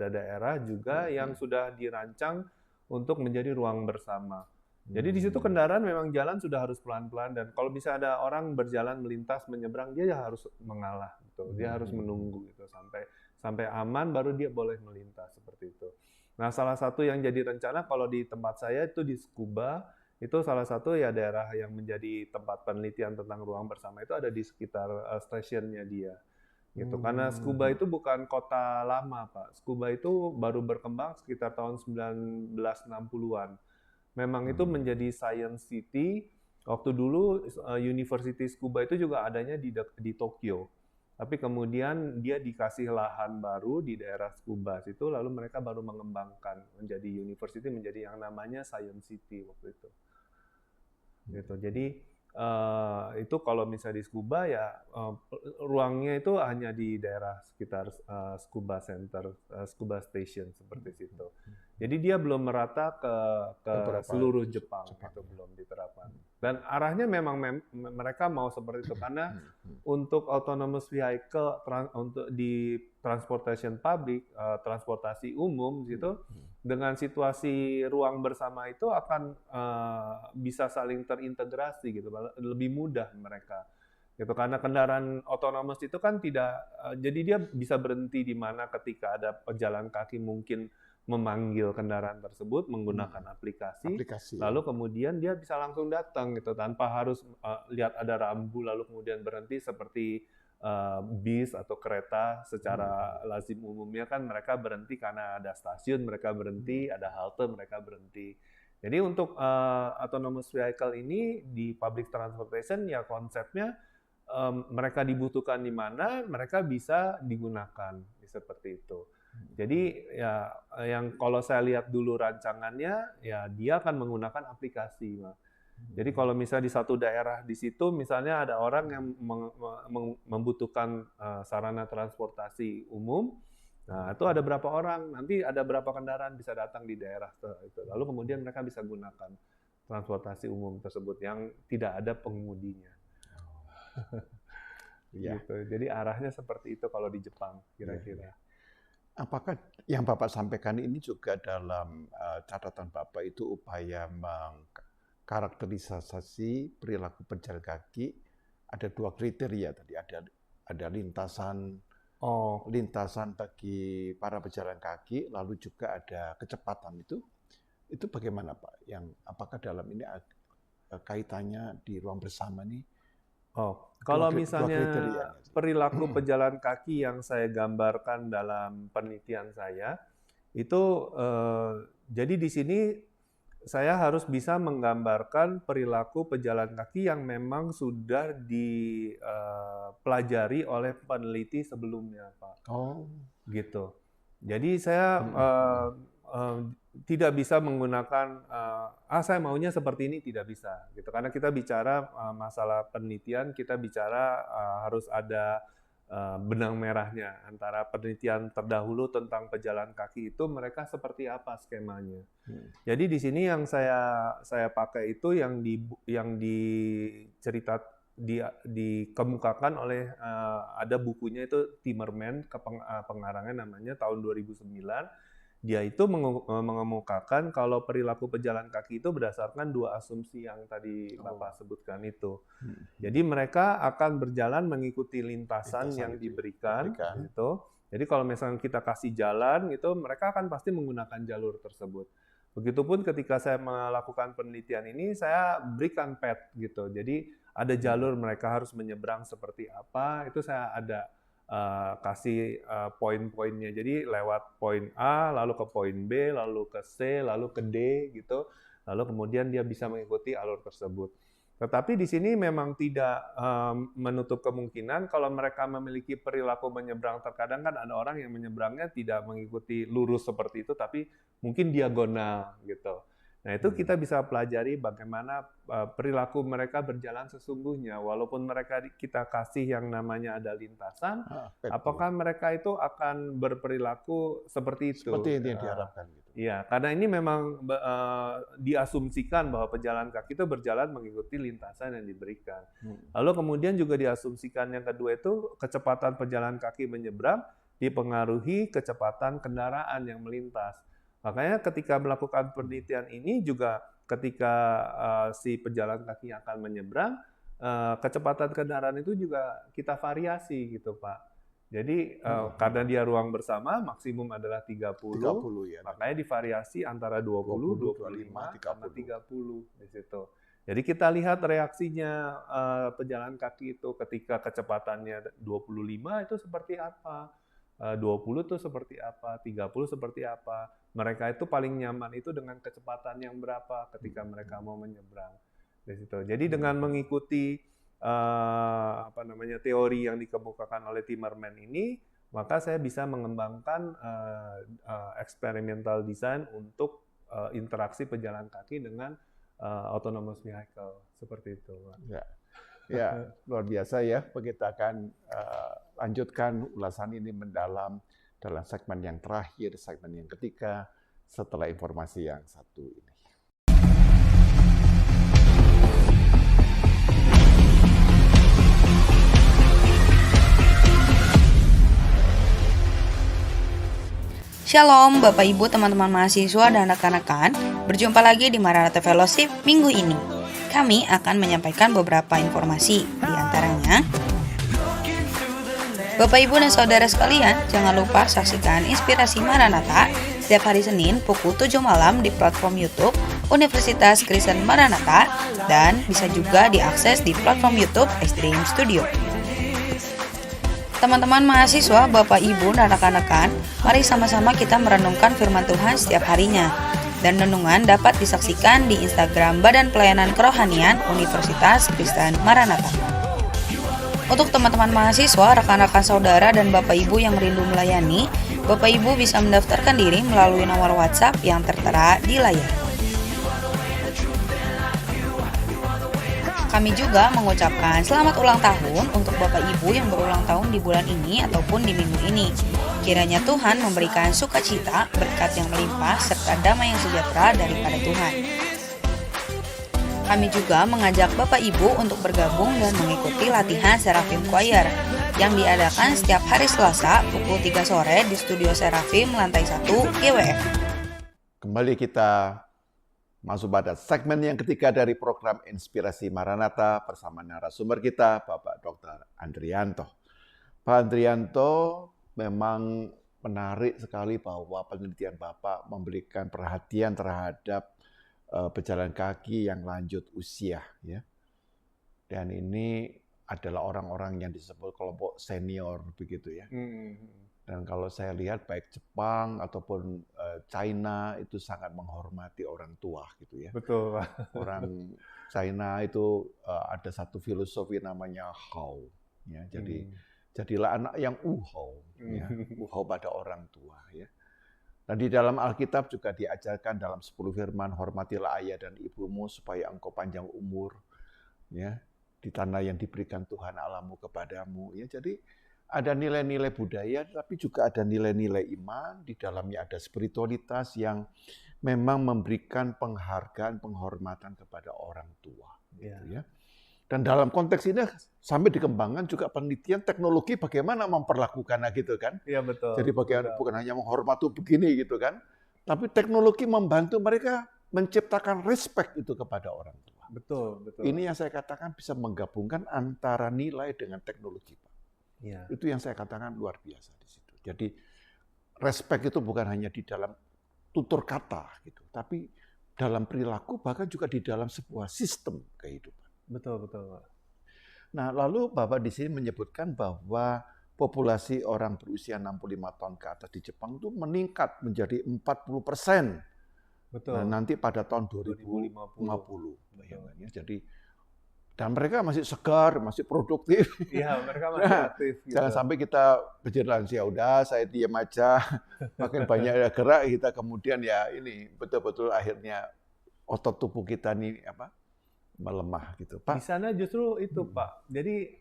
daerah juga yang sudah dirancang untuk menjadi ruang bersama. Jadi di situ kendaraan memang jalan sudah harus pelan-pelan, dan kalau bisa ada orang berjalan melintas menyeberang, dia harus mengalah gitu. Dia harus menunggu gitu sampai aman baru dia boleh melintas seperti itu. Nah, salah satu yang jadi rencana kalau di tempat saya itu di Tsukuba itu salah satu ya daerah yang menjadi tempat penelitian tentang ruang bersama itu ada di sekitar stasiunnya dia. Gitu. Karena Tsukuba itu bukan kota lama, Pak. Tsukuba itu baru berkembang sekitar tahun 1960-an. Memang itu menjadi science city. Waktu dulu University Tsukuba itu juga adanya di Tokyo. Tapi kemudian dia dikasih lahan baru di daerah Tsukuba situ, lalu mereka baru mengembangkan menjadi university, menjadi yang namanya Science City waktu itu. Gitu. Jadi itu kalau misalnya di Tsukuba ya ruangnya itu hanya di daerah sekitar Tsukuba Center, Tsukuba Station seperti situ. Jadi dia belum merata ke seluruh Jepang, itu belum diterapkan. Dan arahnya memang mereka mau seperti itu karena untuk autonomous vehicle untuk di transportation public, transportasi umum gitu, dengan situasi ruang bersama itu akan bisa saling terintegrasi gitu, lebih mudah mereka. Gitu, karena kendaraan otonomous itu kan tidak, jadi dia bisa berhenti di mana ketika ada pejalan kaki mungkin memanggil kendaraan tersebut menggunakan aplikasi, lalu kemudian dia bisa langsung datang gitu tanpa harus lihat ada rambu lalu kemudian berhenti seperti bis atau kereta secara lazim umumnya kan mereka berhenti karena ada stasiun mereka berhenti, ada halte mereka berhenti. Jadi untuk autonomous vehicle ini di public transportation ya konsepnya mereka dibutuhkan di mana mereka bisa digunakan seperti itu. Jadi ya yang kalau saya lihat dulu rancangannya ya dia akan menggunakan aplikasi. Jadi kalau misalnya di satu daerah di situ misalnya ada orang yang membutuhkan sarana transportasi umum, nah itu ada berapa orang, nanti ada berapa kendaraan bisa datang di daerah itu. Lalu kemudian mereka bisa gunakan transportasi umum tersebut yang tidak ada pengemudinya. Gitu. Jadi arahnya seperti itu kalau di Jepang kira-kira. Apakah yang Bapak sampaikan ini juga dalam catatan Bapak itu upaya mengkarakterisasi perilaku pejalan kaki? Ada 2 kriteria tadi, ada lintasan bagi para pejalan kaki, lalu juga ada kecepatan itu bagaimana Pak? Apakah dalam ini kaitannya di ruang bersama nih? Kalau misalnya perilaku pejalan kaki yang saya gambarkan dalam penelitian saya, itu jadi di sini saya harus bisa menggambarkan perilaku pejalan kaki yang memang sudah dipelajari oleh peneliti sebelumnya, Pak. Gitu. Jadi saya tidak bisa menggunakan saya maunya seperti ini, tidak bisa gitu karena kita bicara masalah penelitian, kita bicara harus ada benang merahnya antara penelitian terdahulu tentang pejalan kaki itu mereka seperti apa skemanya. Jadi di sini yang saya pakai itu yang dikemukakan oleh ada bukunya itu Timmerman, pengarangnya namanya tahun 2009. Dia itu mengemukakan kalau perilaku pejalan kaki itu berdasarkan 2 asumsi yang tadi Bapak sebutkan itu. Jadi mereka akan berjalan mengikuti lintasan yang diberikan. Gitu. Jadi kalau misalnya kita kasih jalan, gitu, mereka akan pasti menggunakan jalur tersebut. Begitupun ketika saya melakukan penelitian ini, saya berikan path gitu. Jadi ada jalur mereka harus menyeberang seperti apa, itu saya ada kasih poin-poinnya. Jadi lewat poin A, lalu ke poin B, lalu ke C, lalu ke D gitu. Lalu kemudian dia bisa mengikuti alur tersebut. Tetapi di sini memang tidak menutup kemungkinan kalau mereka memiliki perilaku menyeberang. Terkadang kan ada orang yang menyeberangnya tidak mengikuti lurus seperti itu, tapi mungkin diagonal gitu. Nah itu kita bisa pelajari bagaimana perilaku mereka berjalan sesungguhnya. Walaupun mereka kita kasih yang namanya ada lintasan, apakah mereka itu akan berperilaku seperti itu? Seperti yang diharapkan. Gitu. Iya, karena ini memang diasumsikan bahwa pejalan kaki itu berjalan mengikuti lintasan yang diberikan. Lalu kemudian juga diasumsikan yang kedua itu kecepatan pejalan kaki menyeberang dipengaruhi kecepatan kendaraan yang melintas. Makanya ketika melakukan penelitian ini juga ketika si pejalan kaki akan menyeberang, kecepatan kendaraan itu juga kita variasi gitu Pak. Jadi karena dia ruang bersama maksimum adalah 30, 30 ya. makanya divariasi antara 20, 25, sama 30 di situ. Jadi kita lihat reaksinya pejalan kaki itu ketika kecepatannya 25 itu seperti apa, 20 itu seperti apa, 30 seperti apa. Mereka itu paling nyaman itu dengan kecepatan yang berapa ketika mereka mau menyeberang di situ. Jadi dengan mengikuti teori yang dikemukakan oleh Timmerman ini, maka saya bisa mengembangkan experimental design untuk interaksi pejalan kaki dengan autonomous vehicle seperti itu. Ya, luar biasa ya. Kita akan lanjutkan ulasan ini mendalam dalam segmen yang terakhir, segmen yang ketiga, setelah informasi yang satu ini. Shalom Bapak Ibu, teman-teman mahasiswa dan rekan-rekan. Berjumpa lagi di Maranatha Fellowship minggu ini. Kami akan menyampaikan beberapa informasi, di antaranya Bapak Ibu dan Saudara sekalian, jangan lupa saksikan Inspirasi Maranatha setiap hari Senin pukul 7 malam di platform YouTube Universitas Kristen Maranatha dan bisa juga diakses di platform YouTube Extreme Studio. Teman-teman mahasiswa, Bapak Ibu dan rekan-rekan, mari sama-sama kita merenungkan firman Tuhan setiap harinya. Dan renungan dapat disaksikan di Instagram Badan Pelayanan Kerohanian Universitas Kristen Maranatha. Untuk teman-teman mahasiswa, rekan-rekan saudara dan Bapak Ibu yang rindu melayani, Bapak Ibu bisa mendaftarkan diri melalui nomor WhatsApp yang tertera di layar. Kami juga mengucapkan selamat ulang tahun untuk Bapak Ibu yang berulang tahun di bulan ini ataupun di minggu ini. Kiranya Tuhan memberikan sukacita, berkat yang melimpah, serta damai yang sejahtera daripada Tuhan. Kami juga mengajak Bapak Ibu untuk bergabung dan mengikuti latihan Seraphim Choir yang diadakan setiap hari Selasa pukul 3 sore di Studio Seraphim lantai 1 GWF. Kembali kita masuk pada segmen yang ketiga dari program Inspirasi Maranatha bersama narasumber kita, Bapak Dr. Andrianto. Pak Andrianto, memang menarik sekali bahwa penelitian Bapak memberikan perhatian terhadap pejalan kaki yang lanjut usia, ya. Dan ini adalah orang-orang yang disebut kelompok senior, begitu ya. Dan kalau saya lihat baik Jepang ataupun China itu sangat menghormati orang tua gitu ya. Betul, Pak. Orang China itu ada satu filosofi namanya hao ya. Jadi jadilah anak yang uhao ya, uhao pada orang tua ya. Dan di dalam Alkitab juga diajarkan dalam 10 firman, hormatilah ayah dan ibumu supaya engkau panjang umur ya di tanah yang diberikan Tuhan Allahmu kepadamu ya. Jadi ada nilai-nilai budaya, tapi juga ada nilai-nilai iman. Di dalamnya ada spiritualitas yang memang memberikan penghargaan, penghormatan kepada orang tua. Gitu ya. Dan dalam konteks ini sampai dikembangkan juga penelitian teknologi bagaimana memperlakukannya gitu kan. Iya betul. Jadi bagaimana bukan hanya menghormati begini gitu kan, tapi teknologi membantu mereka menciptakan respect itu kepada orang tua. Betul. Ini yang saya katakan bisa menggabungkan antara nilai dengan teknologi, Pak. Ya. Itu yang saya katakan luar biasa di situ. Jadi respect itu bukan hanya di dalam tutur kata gitu, tapi dalam perilaku bahkan juga di dalam sebuah sistem kehidupan. Betul, Pak. Nah, lalu Bapak di sini menyebutkan bahwa populasi orang berusia 65 tahun ke atas di Jepang itu meningkat menjadi 40%. Betul. Nah, nanti pada tahun 2050. Bayangannya. Jadi dan mereka masih segar, masih produktif. Iya, mereka masih aktif. Gitu. Jangan sampai kita berjalan ya udah saya diam aja, makin banyak gerak kita kemudian ya ini betul-betul akhirnya otot tubuh kita nih melemah gitu, Pak. Di sana justru itu, Pak. Jadi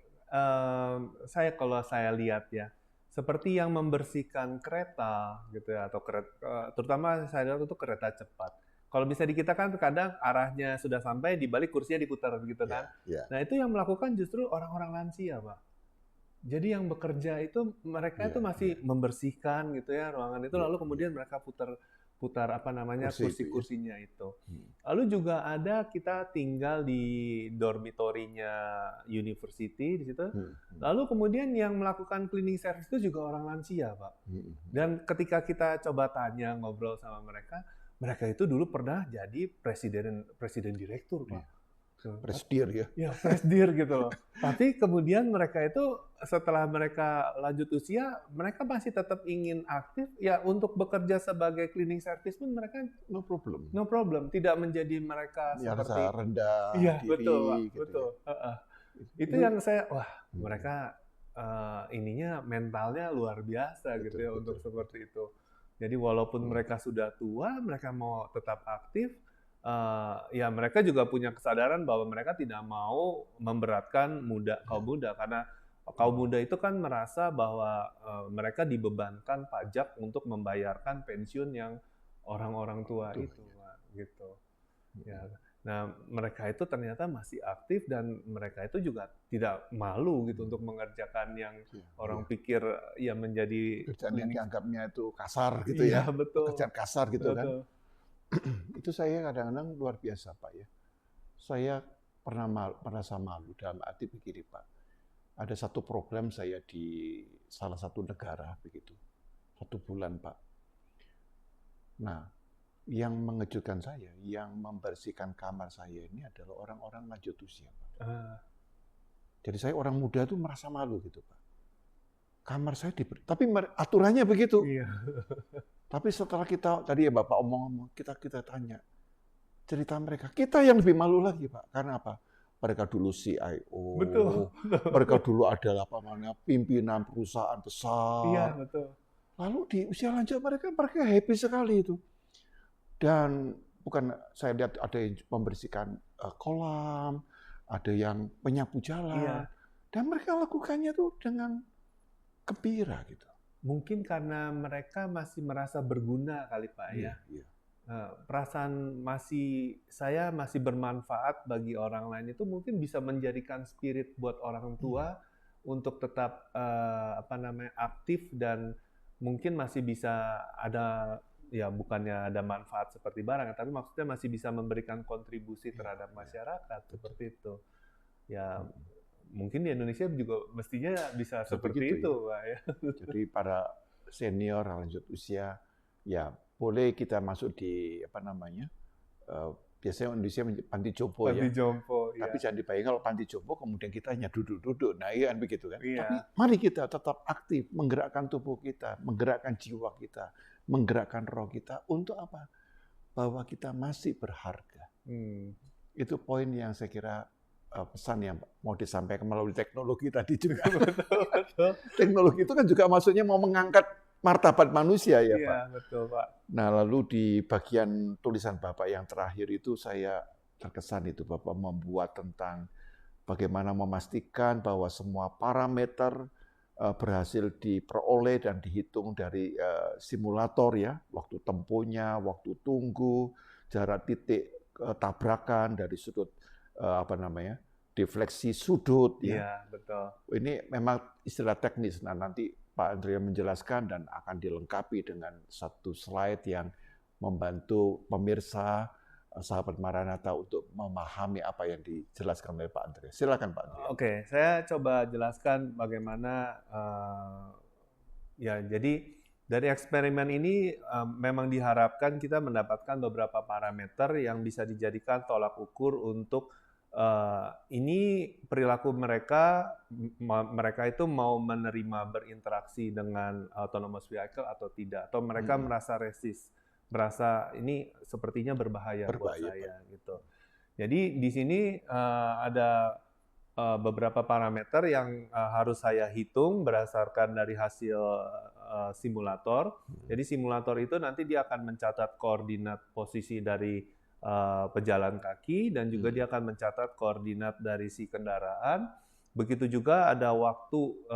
kalau saya lihat ya, seperti yang membersihkan kereta gitu ya, atau terutama saya lihat itu kereta cepat. Kalau bisa di kita kan kadang arahnya sudah sampai, di balik kursinya diputar begitu kan. Yeah. Nah itu yang melakukan justru orang-orang lansia, Pak. Jadi yang bekerja itu mereka itu masih membersihkan gitu ya ruangan itu, lalu kemudian mereka putar putar apa namanya Kursi itu ya. kursi-kursinya itu. Lalu juga ada kita tinggal di dormitorinya university di situ. Lalu kemudian yang melakukan cleaning service itu juga orang lansia, Pak. Dan ketika kita coba tanya ngobrol sama mereka, mereka itu dulu pernah jadi presiden direktur, Pak. Presidir ya. Ya, presdir gitu loh. Tapi kemudian mereka itu setelah mereka lanjut usia, mereka masih tetap ingin aktif. Ya, untuk bekerja sebagai cleaning service pun mereka No problem. no problem. Tidak menjadi mereka Ya, seperti rasa rendah iya, diri. betul, Pak. Gitu Betul. ya. Itu yang saya, wah, mereka ininya mentalnya luar biasa gitu ya untuk seperti itu. Jadi walaupun mereka sudah tua, mereka mau tetap aktif. Ya mereka juga punya kesadaran bahwa mereka tidak mau memberatkan kaum muda karena kaum muda itu kan merasa bahwa mereka dibebankan pajak untuk membayarkan pensiun yang orang-orang tua itu, Pak, gitu. Ya. Nah, mereka itu ternyata masih aktif dan mereka itu juga tidak malu gitu untuk mengerjakan yang orang pikir ya menjadi Kerjaan yang dianggapnya itu kasar gitu ya. Iya, betul. Kerjaan kasar gitu kan. Betul. Itu saya kadang-kadang luar biasa, Pak ya. Saya pernah merasa malu dalam arti begini, Pak. Ada satu program saya di salah satu negara begitu. 1 bulan, Pak. Nah, yang mengejutkan saya, yang membersihkan kamar saya ini adalah orang-orang lanjut usia, Pak. Jadi saya orang muda tuh merasa malu gitu, Pak. Kamar saya diberi, tapi aturannya begitu. Iya. Tapi setelah kita, tadi ya Bapak omong-omong, kita tanya cerita mereka, kita yang lebih malu lagi, Pak. Karena apa? Mereka dulu CIO, Betul. mereka dulu adalah pimpinan perusahaan besar. Iya, betul. Lalu di usia lanjut mereka happy sekali itu. Dan bukan saya lihat ada yang membersihkan kolam, ada yang penyapu jalan. Iya. Dan mereka lakukannya tuh dengan gembira gitu. Mungkin karena mereka masih merasa berguna kali, Pak, ya. Iya. Perasaan saya masih bermanfaat bagi orang lain itu mungkin bisa menjadikan spirit buat orang tua untuk tetap aktif dan mungkin masih bisa ada, ya bukannya ada manfaat seperti barang, tapi maksudnya masih bisa memberikan kontribusi terhadap masyarakat seperti itu. Ya mungkin di Indonesia juga mestinya bisa seperti itu, Pak ya. Jadi para senior lanjut usia, ya boleh kita masuk di biasanya Indonesia panti jompo ya. Panti jompo, Tapi ya. jangan dibayangkan kalau panti jompo kemudian kita hanya duduk-duduk. Nah, iya kan begitu kan. Iya. Tapi mari kita tetap aktif, menggerakkan tubuh kita, menggerakkan jiwa kita, menggerakkan roh kita untuk apa? Bahwa kita masih berharga. Itu poin yang saya kira pesan yang mau disampaikan melalui teknologi tadi juga. Betul. Teknologi itu kan juga maksudnya mau mengangkat martabat manusia ya, Iya, Pak. betul, Pak. Nah, lalu di bagian tulisan Bapak yang terakhir itu saya terkesan itu Bapak membuat tentang bagaimana memastikan bahwa semua parameter berhasil diperoleh dan dihitung dari simulator ya, waktu tempuhnya, waktu tunggu, jarak titik tabrakan dari sudut defleksi sudut ya. Iya, betul. Ini memang istilah teknis. Nah, nanti Pak Andrea menjelaskan dan akan dilengkapi dengan satu slide yang membantu pemirsa sahabat Maranatha untuk memahami apa yang dijelaskan oleh Pak Andrea. Silakan Pak Andrea. Oke, saya coba jelaskan bagaimana ya. Jadi dari eksperimen ini memang diharapkan kita mendapatkan beberapa parameter yang bisa dijadikan tolak ukur untuk ini perilaku mereka itu mau menerima berinteraksi dengan autonomous vehicle atau tidak, atau mereka merasa resist, merasa ini sepertinya berbahaya buat saya gitu. Jadi di sini ada beberapa parameter yang harus saya hitung berdasarkan dari hasil simulator. Jadi simulator itu nanti dia akan mencatat koordinat posisi dari pejalan kaki dan juga dia akan mencatat koordinat dari si kendaraan. Begitu juga ada waktu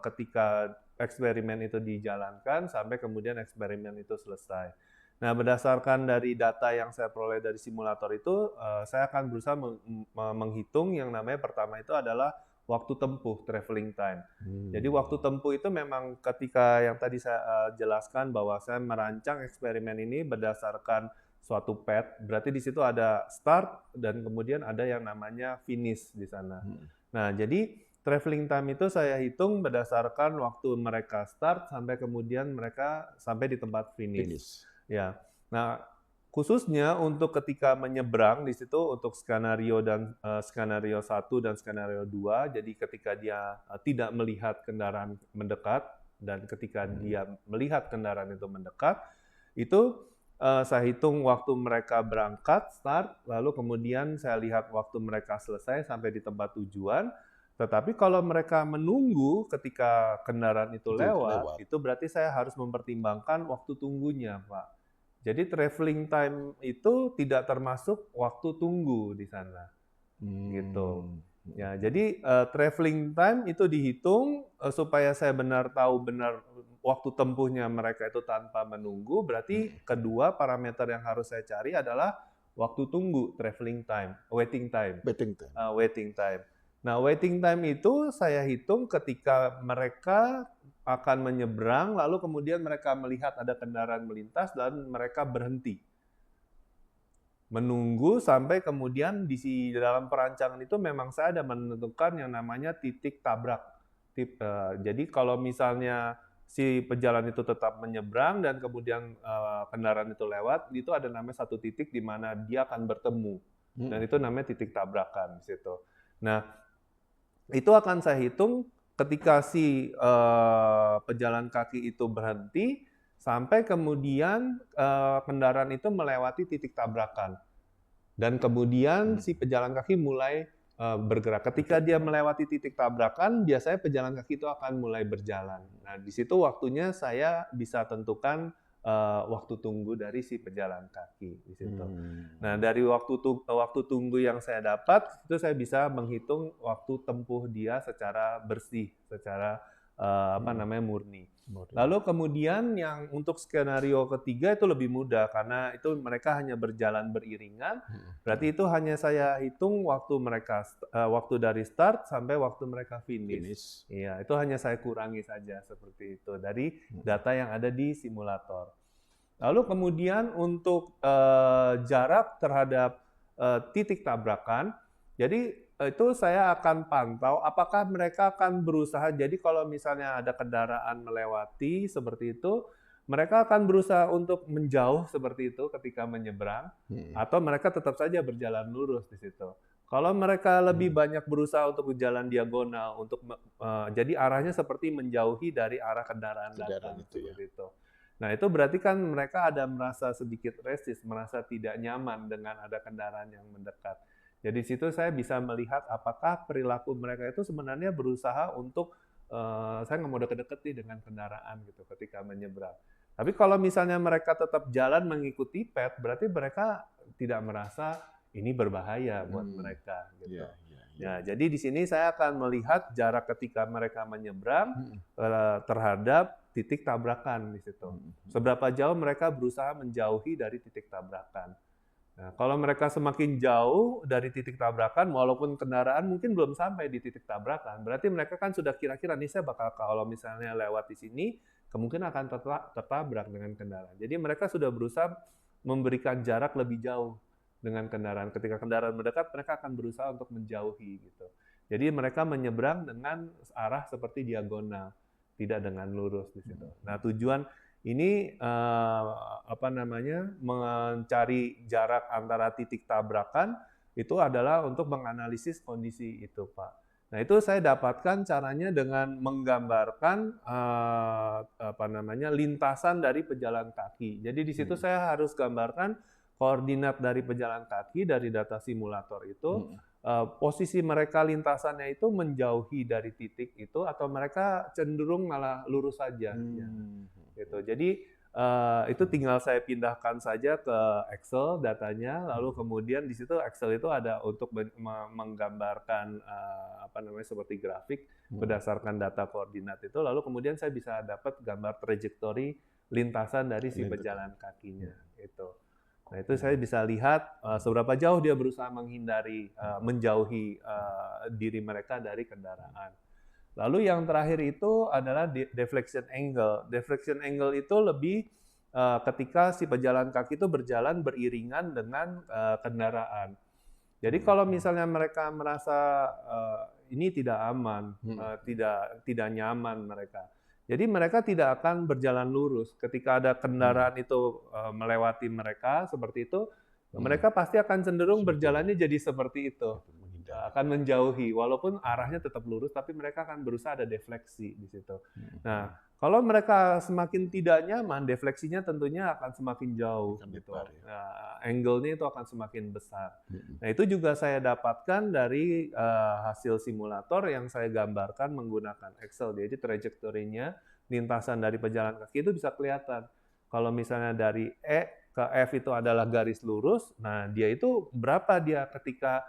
ketika eksperimen itu dijalankan sampai kemudian eksperimen itu selesai. Nah, berdasarkan dari data yang saya peroleh dari simulator itu, saya akan berusaha menghitung yang namanya pertama itu adalah waktu tempuh, traveling time. Jadi waktu tempuh itu memang ketika yang tadi saya jelaskan bahwa saya merancang eksperimen ini berdasarkan suatu path, berarti di situ ada start dan kemudian ada yang namanya finish di sana. Nah, jadi traveling time itu saya hitung berdasarkan waktu mereka start sampai kemudian mereka sampai di tempat finish. Ya. Nah, khususnya untuk ketika menyeberang di situ untuk skenario dan skenario 1 dan skenario 2, jadi ketika dia tidak melihat kendaraan mendekat dan ketika dia melihat kendaraan itu mendekat, itu saya hitung waktu mereka berangkat, start, lalu kemudian saya lihat waktu mereka selesai sampai di tempat tujuan. Tetapi kalau mereka menunggu ketika kendaraan itu lewat, itu berarti saya harus mempertimbangkan waktu tunggunya, Pak. Jadi traveling time itu tidak termasuk waktu tunggu di sana, gitu. Ya, jadi traveling time itu dihitung supaya saya tahu benar waktu tempuhnya mereka itu tanpa menunggu. Berarti kedua parameter yang harus saya cari adalah waktu tunggu, traveling time, waiting time. Waiting time. Nah, waiting time itu saya hitung ketika mereka akan menyeberang, lalu kemudian mereka melihat ada kendaraan melintas dan mereka berhenti. Menunggu sampai kemudian di dalam perancangan itu memang saya ada menentukan yang namanya titik tabrak. Jadi kalau misalnya si pejalan itu tetap menyeberang dan kemudian kendaraan itu lewat, itu ada namanya satu titik di mana dia akan bertemu. Dan itu namanya titik tabrakan di situ. Nah, itu akan saya hitung ketika si pejalan kaki itu berhenti sampai kemudian kendaraan itu melewati titik tabrakan. Dan kemudian si pejalan kaki mulai bergerak. Ketika dia melewati titik tabrakan, biasanya pejalan kaki itu akan mulai berjalan. Nah, di situ waktunya saya bisa tentukan waktu tunggu dari si pejalan kaki di situ. Nah, dari waktu tunggu yang saya dapat itu saya bisa menghitung waktu tempuh dia secara bersih, secara murni. Lalu kemudian yang untuk skenario ketiga itu lebih mudah karena itu mereka hanya berjalan beriringan. Berarti itu hanya saya hitung waktu mereka waktu dari start sampai waktu mereka finish. Iya, itu hanya saya kurangi saja seperti itu dari data yang ada di simulator. Lalu kemudian untuk jarak terhadap titik tabrakan, jadi itu saya akan pantau apakah mereka akan berusaha, jadi kalau misalnya ada kendaraan melewati seperti itu, mereka akan berusaha untuk menjauh seperti itu ketika menyeberang, atau mereka tetap saja berjalan lurus di situ. Kalau mereka lebih banyak berusaha untuk berjalan diagonal, jadi arahnya seperti menjauhi dari arah kendaraan datang seperti itu. Nah, itu berarti kan mereka ada merasa sedikit resist, merasa tidak nyaman dengan ada kendaraan yang mendekat. Jadi situ saya bisa melihat apakah perilaku mereka itu sebenarnya berusaha untuk saya nggak mau deket-deket nih dengan kendaraan gitu ketika menyeberang. Tapi kalau misalnya mereka tetap jalan mengikuti path, berarti mereka tidak merasa ini berbahaya buat mereka gitu. Ya, jadi di sini saya akan melihat jarak ketika mereka menyeberang terhadap titik tabrakan di situ. Seberapa jauh mereka berusaha menjauhi dari titik tabrakan. Nah, kalau mereka semakin jauh dari titik tabrakan, walaupun kendaraan mungkin belum sampai di titik tabrakan, berarti mereka kan sudah kira-kira nih saya bakal kalau misalnya lewat di sini, kemungkinan akan tertabrak dengan kendaraan. Jadi mereka sudah berusaha memberikan jarak lebih jauh dengan kendaraan. Ketika kendaraan mendekat, mereka akan berusaha untuk menjauhi gitu. Jadi mereka menyeberang dengan arah seperti diagonal, tidak dengan lurus di situ. Nah, tujuan ini mencari jarak antara titik tabrakan itu adalah untuk menganalisis kondisi itu, Pak. Nah, itu saya dapatkan caranya dengan menggambarkan lintasan dari pejalan kaki. Jadi di situ saya harus gambarkan koordinat dari pejalan kaki dari data simulator itu. Posisi mereka lintasannya itu menjauhi dari titik itu atau mereka cenderung malah lurus saja. Gitu. Jadi itu tinggal saya pindahkan saja ke Excel datanya, lalu kemudian di situ Excel itu ada untuk menggambarkan seperti grafik berdasarkan data koordinat itu, lalu kemudian saya bisa dapat gambar trajektori lintasan dari si pejalan kakinya. Gitu. Nah, itu saya bisa lihat seberapa jauh dia berusaha menghindari, menjauhi diri mereka dari kendaraan. Lalu yang terakhir itu adalah deflection angle. Deflection angle itu lebih ketika si pejalan kaki itu berjalan beriringan dengan kendaraan. Jadi kalau misalnya mereka merasa ini tidak aman, tidak nyaman mereka. Jadi mereka tidak akan berjalan lurus. Ketika ada kendaraan itu melewati mereka seperti itu, mereka pasti akan cenderung berjalannya jadi seperti itu. Akan menjauhi, walaupun arahnya tetap lurus, tapi mereka akan berusaha ada defleksi di situ. Nah, kalau mereka semakin tidak nyaman, defleksinya tentunya akan semakin jauh. Gitu. Nah, angle-nya itu akan semakin besar. Nah, itu juga saya dapatkan dari hasil simulator yang saya gambarkan menggunakan Excel. Jadi trajektorinya, lintasan dari pejalan kaki itu bisa kelihatan. Kalau misalnya dari E ke F itu adalah garis lurus, nah dia itu berapa dia ketika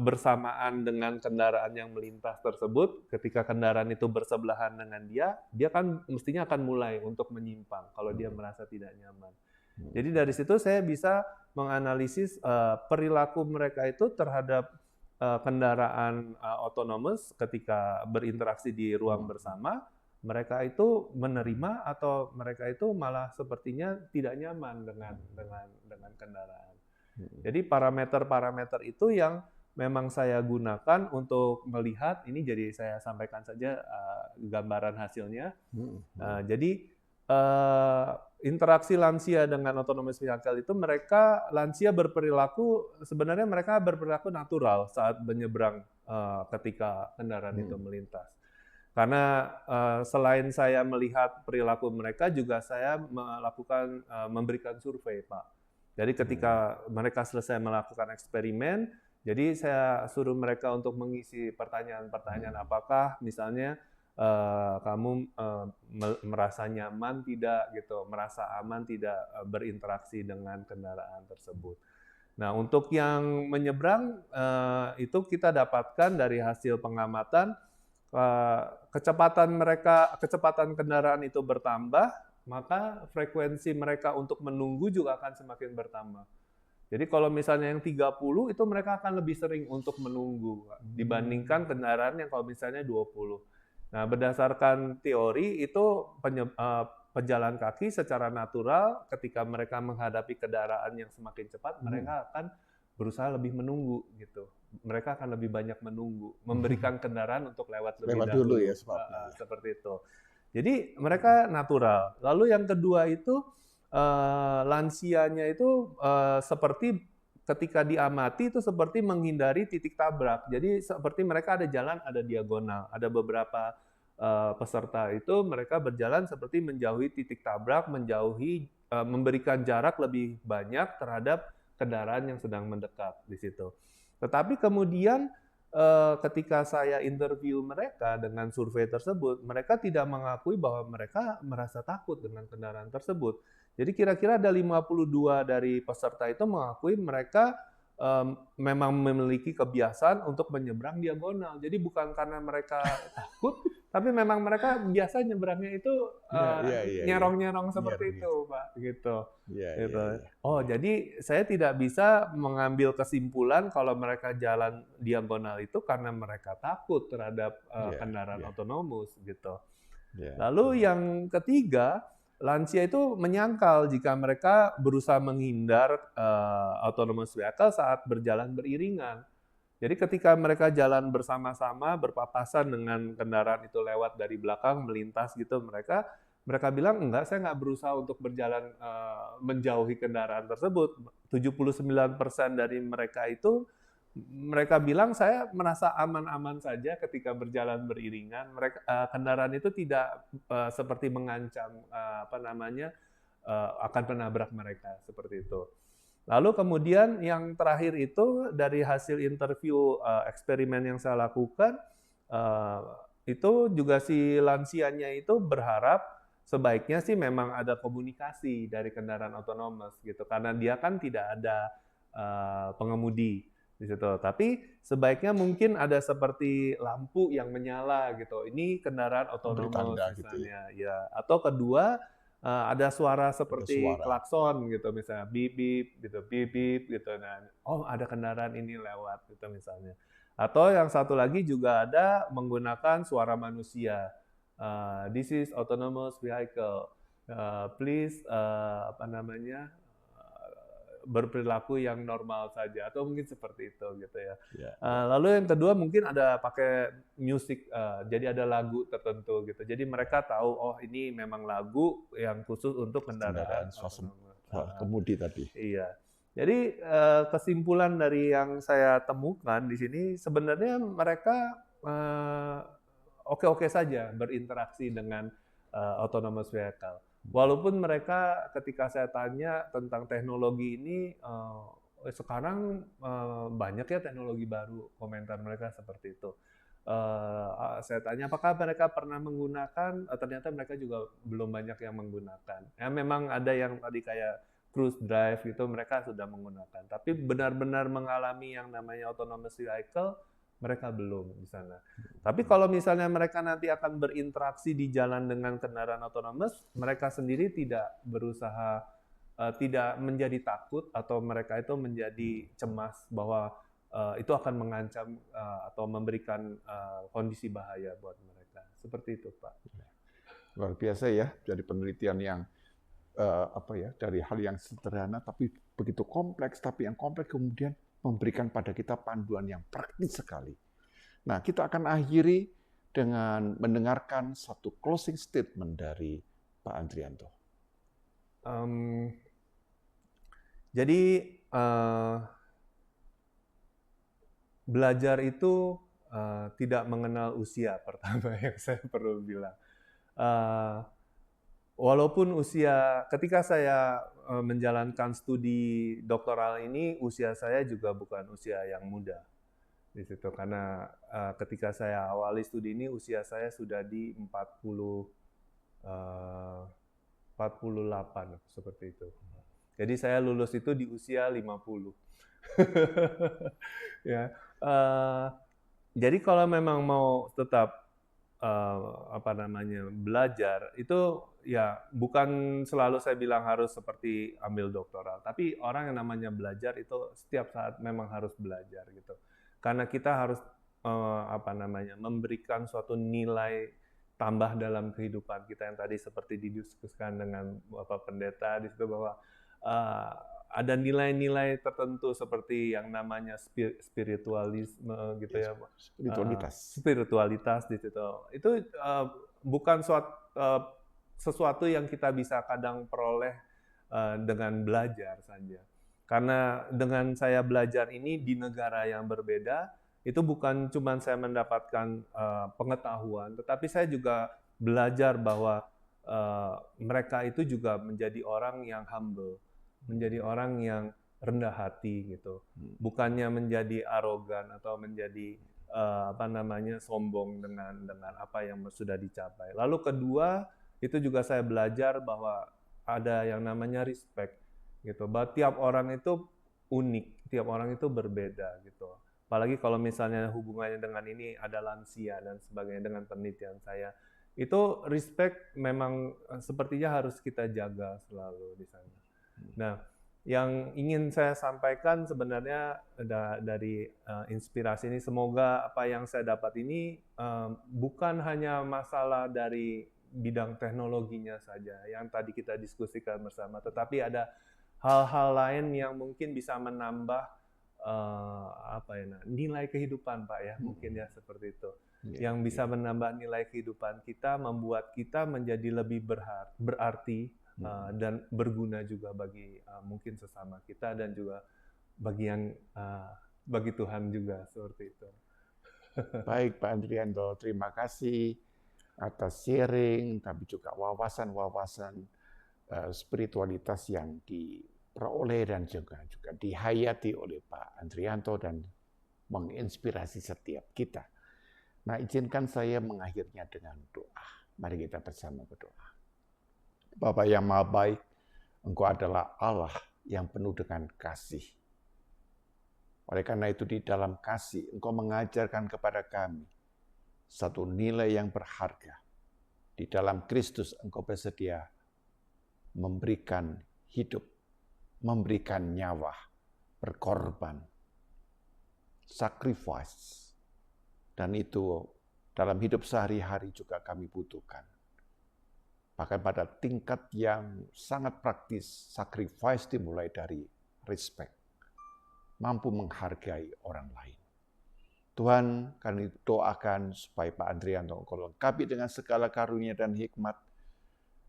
bersamaan dengan kendaraan yang melintas tersebut, ketika kendaraan itu bersebelahan dengan dia kan mestinya akan mulai untuk menyimpang kalau dia merasa tidak nyaman. Jadi dari situ saya bisa menganalisis perilaku mereka itu terhadap kendaraan otonomous ketika berinteraksi di ruang bersama, mereka itu menerima atau mereka itu malah sepertinya tidak nyaman dengan kendaraan. Jadi parameter-parameter itu yang memang saya gunakan untuk melihat, ini jadi saya sampaikan saja gambaran hasilnya. Jadi interaksi lansia dengan autonomous vehicle itu lansia berperilaku, sebenarnya mereka berperilaku natural saat menyeberang ketika kendaraan itu melintas. Karena selain saya melihat perilaku mereka, juga saya memberikan survei, Pak. Jadi ketika mereka selesai melakukan eksperimen, jadi saya suruh mereka untuk mengisi pertanyaan-pertanyaan apakah misalnya kamu merasa nyaman tidak gitu, merasa aman tidak berinteraksi dengan kendaraan tersebut. Nah, untuk yang menyeberang itu kita dapatkan dari hasil pengamatan kecepatan kendaraan itu bertambah, maka frekuensi mereka untuk menunggu juga akan semakin bertambah. Jadi kalau misalnya yang 30 itu mereka akan lebih sering untuk menunggu dibandingkan kendaraan yang kalau misalnya 20. Nah, berdasarkan teori itu pejalan kaki secara natural ketika mereka menghadapi kendaraan yang semakin cepat, mereka akan berusaha lebih menunggu gitu. Mereka akan lebih banyak menunggu, memberikan kendaraan untuk lewat lebih dahulu ya, seperti itu. Jadi mereka natural. Lalu yang kedua itu lansianya itu seperti ketika diamati itu seperti menghindari titik tabrak. Jadi seperti mereka ada jalan, ada diagonal. Ada beberapa peserta itu mereka berjalan seperti menjauhi titik tabrak, memberikan jarak lebih banyak terhadap kendaraan yang sedang mendekat di situ. Tetapi kemudian ketika saya interview mereka dengan survei tersebut, mereka tidak mengakui bahwa mereka merasa takut dengan kendaraan tersebut. Jadi kira-kira ada 52 dari peserta itu mengakui mereka memang memiliki kebiasaan untuk menyeberang diagonal. Jadi bukan karena mereka takut, tapi memang mereka biasa nyeberangnya itu nyerong-nyerong seperti itu, Pak. Gitu. Oh, jadi saya tidak bisa mengambil kesimpulan kalau mereka jalan diagonal itu karena mereka takut terhadap kendaraan otonomus, gitu. Lalu yang ketiga, lansia itu menyangkal jika mereka berusaha menghindar autonomous vehicle saat berjalan beriringan. Jadi ketika mereka jalan bersama-sama, berpapasan dengan kendaraan itu lewat dari belakang, melintas gitu, mereka bilang, enggak, saya nggak berusaha untuk berjalan menjauhi kendaraan tersebut. 79% dari mereka itu, mereka bilang saya merasa aman-aman saja ketika berjalan beriringan. Kendaraan itu tidak seperti mengancam akan menabrak mereka seperti itu. Lalu kemudian yang terakhir itu dari hasil interview eksperimen yang saya lakukan, itu juga si lansianya itu berharap sebaiknya sih memang ada komunikasi dari kendaraan otonomous gitu, karena dia kan tidak ada pengemudi di situ. Tapi sebaiknya mungkin ada seperti lampu yang menyala gitu. Ini kendaraan otonomous misalnya, gitu ya. Atau kedua ada suara seperti suara. klakson gitu misalnya, bip bip gitu, bip bip gitu. Nah, oh ada kendaraan ini lewat gitu misalnya. Atau yang satu lagi juga ada menggunakan suara manusia. This is autonomous vehicle. Please berperilaku yang normal saja atau mungkin seperti itu gitu ya. Lalu yang kedua mungkin ada pakai musik, jadi ada lagu tertentu gitu. Jadi mereka tahu oh ini memang lagu yang khusus untuk kendaraan kemudi tadi. Iya. Jadi kesimpulan dari yang saya temukan di sini sebenarnya mereka oke-oke saja berinteraksi dengan autonomous vehicle. Walaupun mereka ketika saya tanya tentang teknologi ini, sekarang banyak ya teknologi baru, komentar mereka seperti itu. Saya tanya apakah mereka pernah menggunakan, ternyata mereka juga belum banyak yang menggunakan. Ya memang ada yang tadi kayak cruise drive gitu mereka sudah menggunakan, tapi benar-benar mengalami yang namanya autonomous vehicle mereka belum di sana. Tapi kalau misalnya mereka nanti akan berinteraksi di jalan dengan kendaraan otonomus, mereka sendiri tidak berusaha, tidak menjadi takut atau mereka itu menjadi cemas bahwa itu akan mengancam atau memberikan kondisi bahaya buat mereka. Seperti itu, Pak. Luar biasa ya, dari penelitian yang dari hal yang sederhana tapi begitu kompleks, tapi yang kompleks kemudian memberikan pada kita panduan yang praktis sekali. Nah, kita akan akhiri dengan mendengarkan satu closing statement dari Pak Andrianto. Jadi belajar itu tidak mengenal usia, pertama yang saya perlu bilang. Walaupun usia, ketika saya menjalankan studi doktoral ini, usia saya juga bukan usia yang muda di situ. Karena ketika saya awali studi ini, usia saya sudah di 48 seperti itu. Jadi saya lulus itu di usia 50. Ya, jadi kalau memang mau tetap belajar itu ya bukan selalu saya bilang harus seperti ambil doktoral, tapi orang yang namanya belajar itu setiap saat memang harus belajar gitu, karena kita harus memberikan suatu nilai tambah dalam kehidupan kita yang tadi seperti didiskusikan dengan Bapak Pendeta di situ bahwa ada nilai-nilai tertentu seperti yang namanya spiritualisme gitu ya, spiritualitas di situ. Itu bukan sesuatu yang kita bisa kadang peroleh dengan belajar saja. Karena dengan saya belajar ini di negara yang berbeda, itu bukan cuma saya mendapatkan pengetahuan, tetapi saya juga belajar bahwa mereka itu juga menjadi orang yang humble, menjadi orang yang rendah hati gitu, bukannya menjadi arogan atau menjadi sombong dengan apa yang sudah dicapai. Lalu kedua, itu juga saya belajar bahwa ada yang namanya respect gitu, bahwa tiap orang itu unik, tiap orang itu berbeda gitu. Apalagi kalau misalnya hubungannya dengan ini ada lansia dan sebagainya dengan penelitian saya, itu respect memang sepertinya harus kita jaga selalu di sana. Nah, yang ingin saya sampaikan sebenarnya dari inspirasi ini, semoga apa yang saya dapat ini bukan hanya masalah dari bidang teknologinya saja yang tadi kita diskusikan bersama, tetapi ada hal-hal lain yang mungkin bisa menambah nilai kehidupan, Pak ya, mungkin ya seperti itu. Yang bisa menambah nilai kehidupan kita, membuat kita menjadi lebih berarti dan berguna juga bagi mungkin sesama kita dan juga bagi Tuhan juga seperti itu. Baik Pak Andrianto, terima kasih atas sharing, tapi juga wawasan-wawasan spiritualitas yang diperoleh dan juga dihayati oleh Pak Andrianto dan menginspirasi setiap kita. Nah, izinkan saya mengakhirinya dengan doa. Mari kita bersama berdoa. Bapa yang Maha Baik, Engkau adalah Allah yang penuh dengan kasih. Oleh karena itu di dalam kasih, Engkau mengajarkan kepada kami satu nilai yang berharga. Di dalam Kristus Engkau bersedia memberikan hidup, memberikan nyawa, berkorban, sacrifice. Dan itu dalam hidup sehari-hari juga kami butuhkan. Bahkan pada tingkat yang sangat praktis, sacrifice dimulai dari respect, mampu menghargai orang lain. Tuhan, kami doakan supaya Pak Andrianto Engkau lengkapi dengan segala karunia dan hikmat,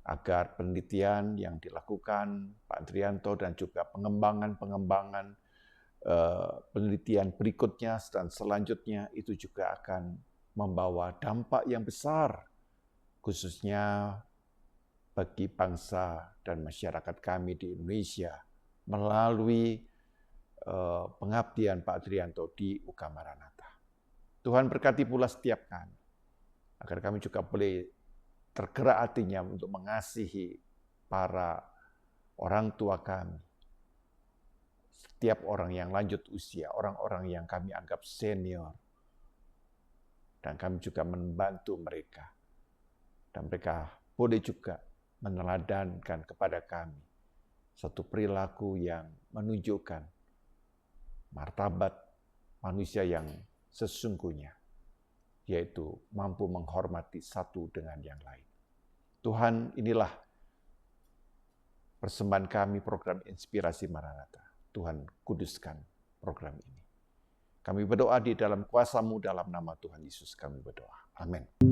agar penelitian yang dilakukan Pak Andrianto dan juga pengembangan penelitian berikutnya dan selanjutnya itu juga akan membawa dampak yang besar, khususnya bagi bangsa dan masyarakat kami di Indonesia melalui pengabdian Pak Andrianto di UK Maranatha. Tuhan berkati pula setiap kami, agar kami juga boleh tergerak hatinya untuk mengasihi para orang tua kami, setiap orang yang lanjut usia, orang-orang yang kami anggap senior, dan kami juga membantu mereka. Dan mereka boleh juga meneladankan kepada kami satu perilaku yang menunjukkan martabat manusia yang sesungguhnya, yaitu mampu menghormati satu dengan yang lain. Tuhan, inilah persembahan kami program Inspirasi Maranatha. Tuhan, kuduskan program ini. Kami berdoa di dalam kuasa-Mu, dalam nama Tuhan Yesus kami berdoa. Amin.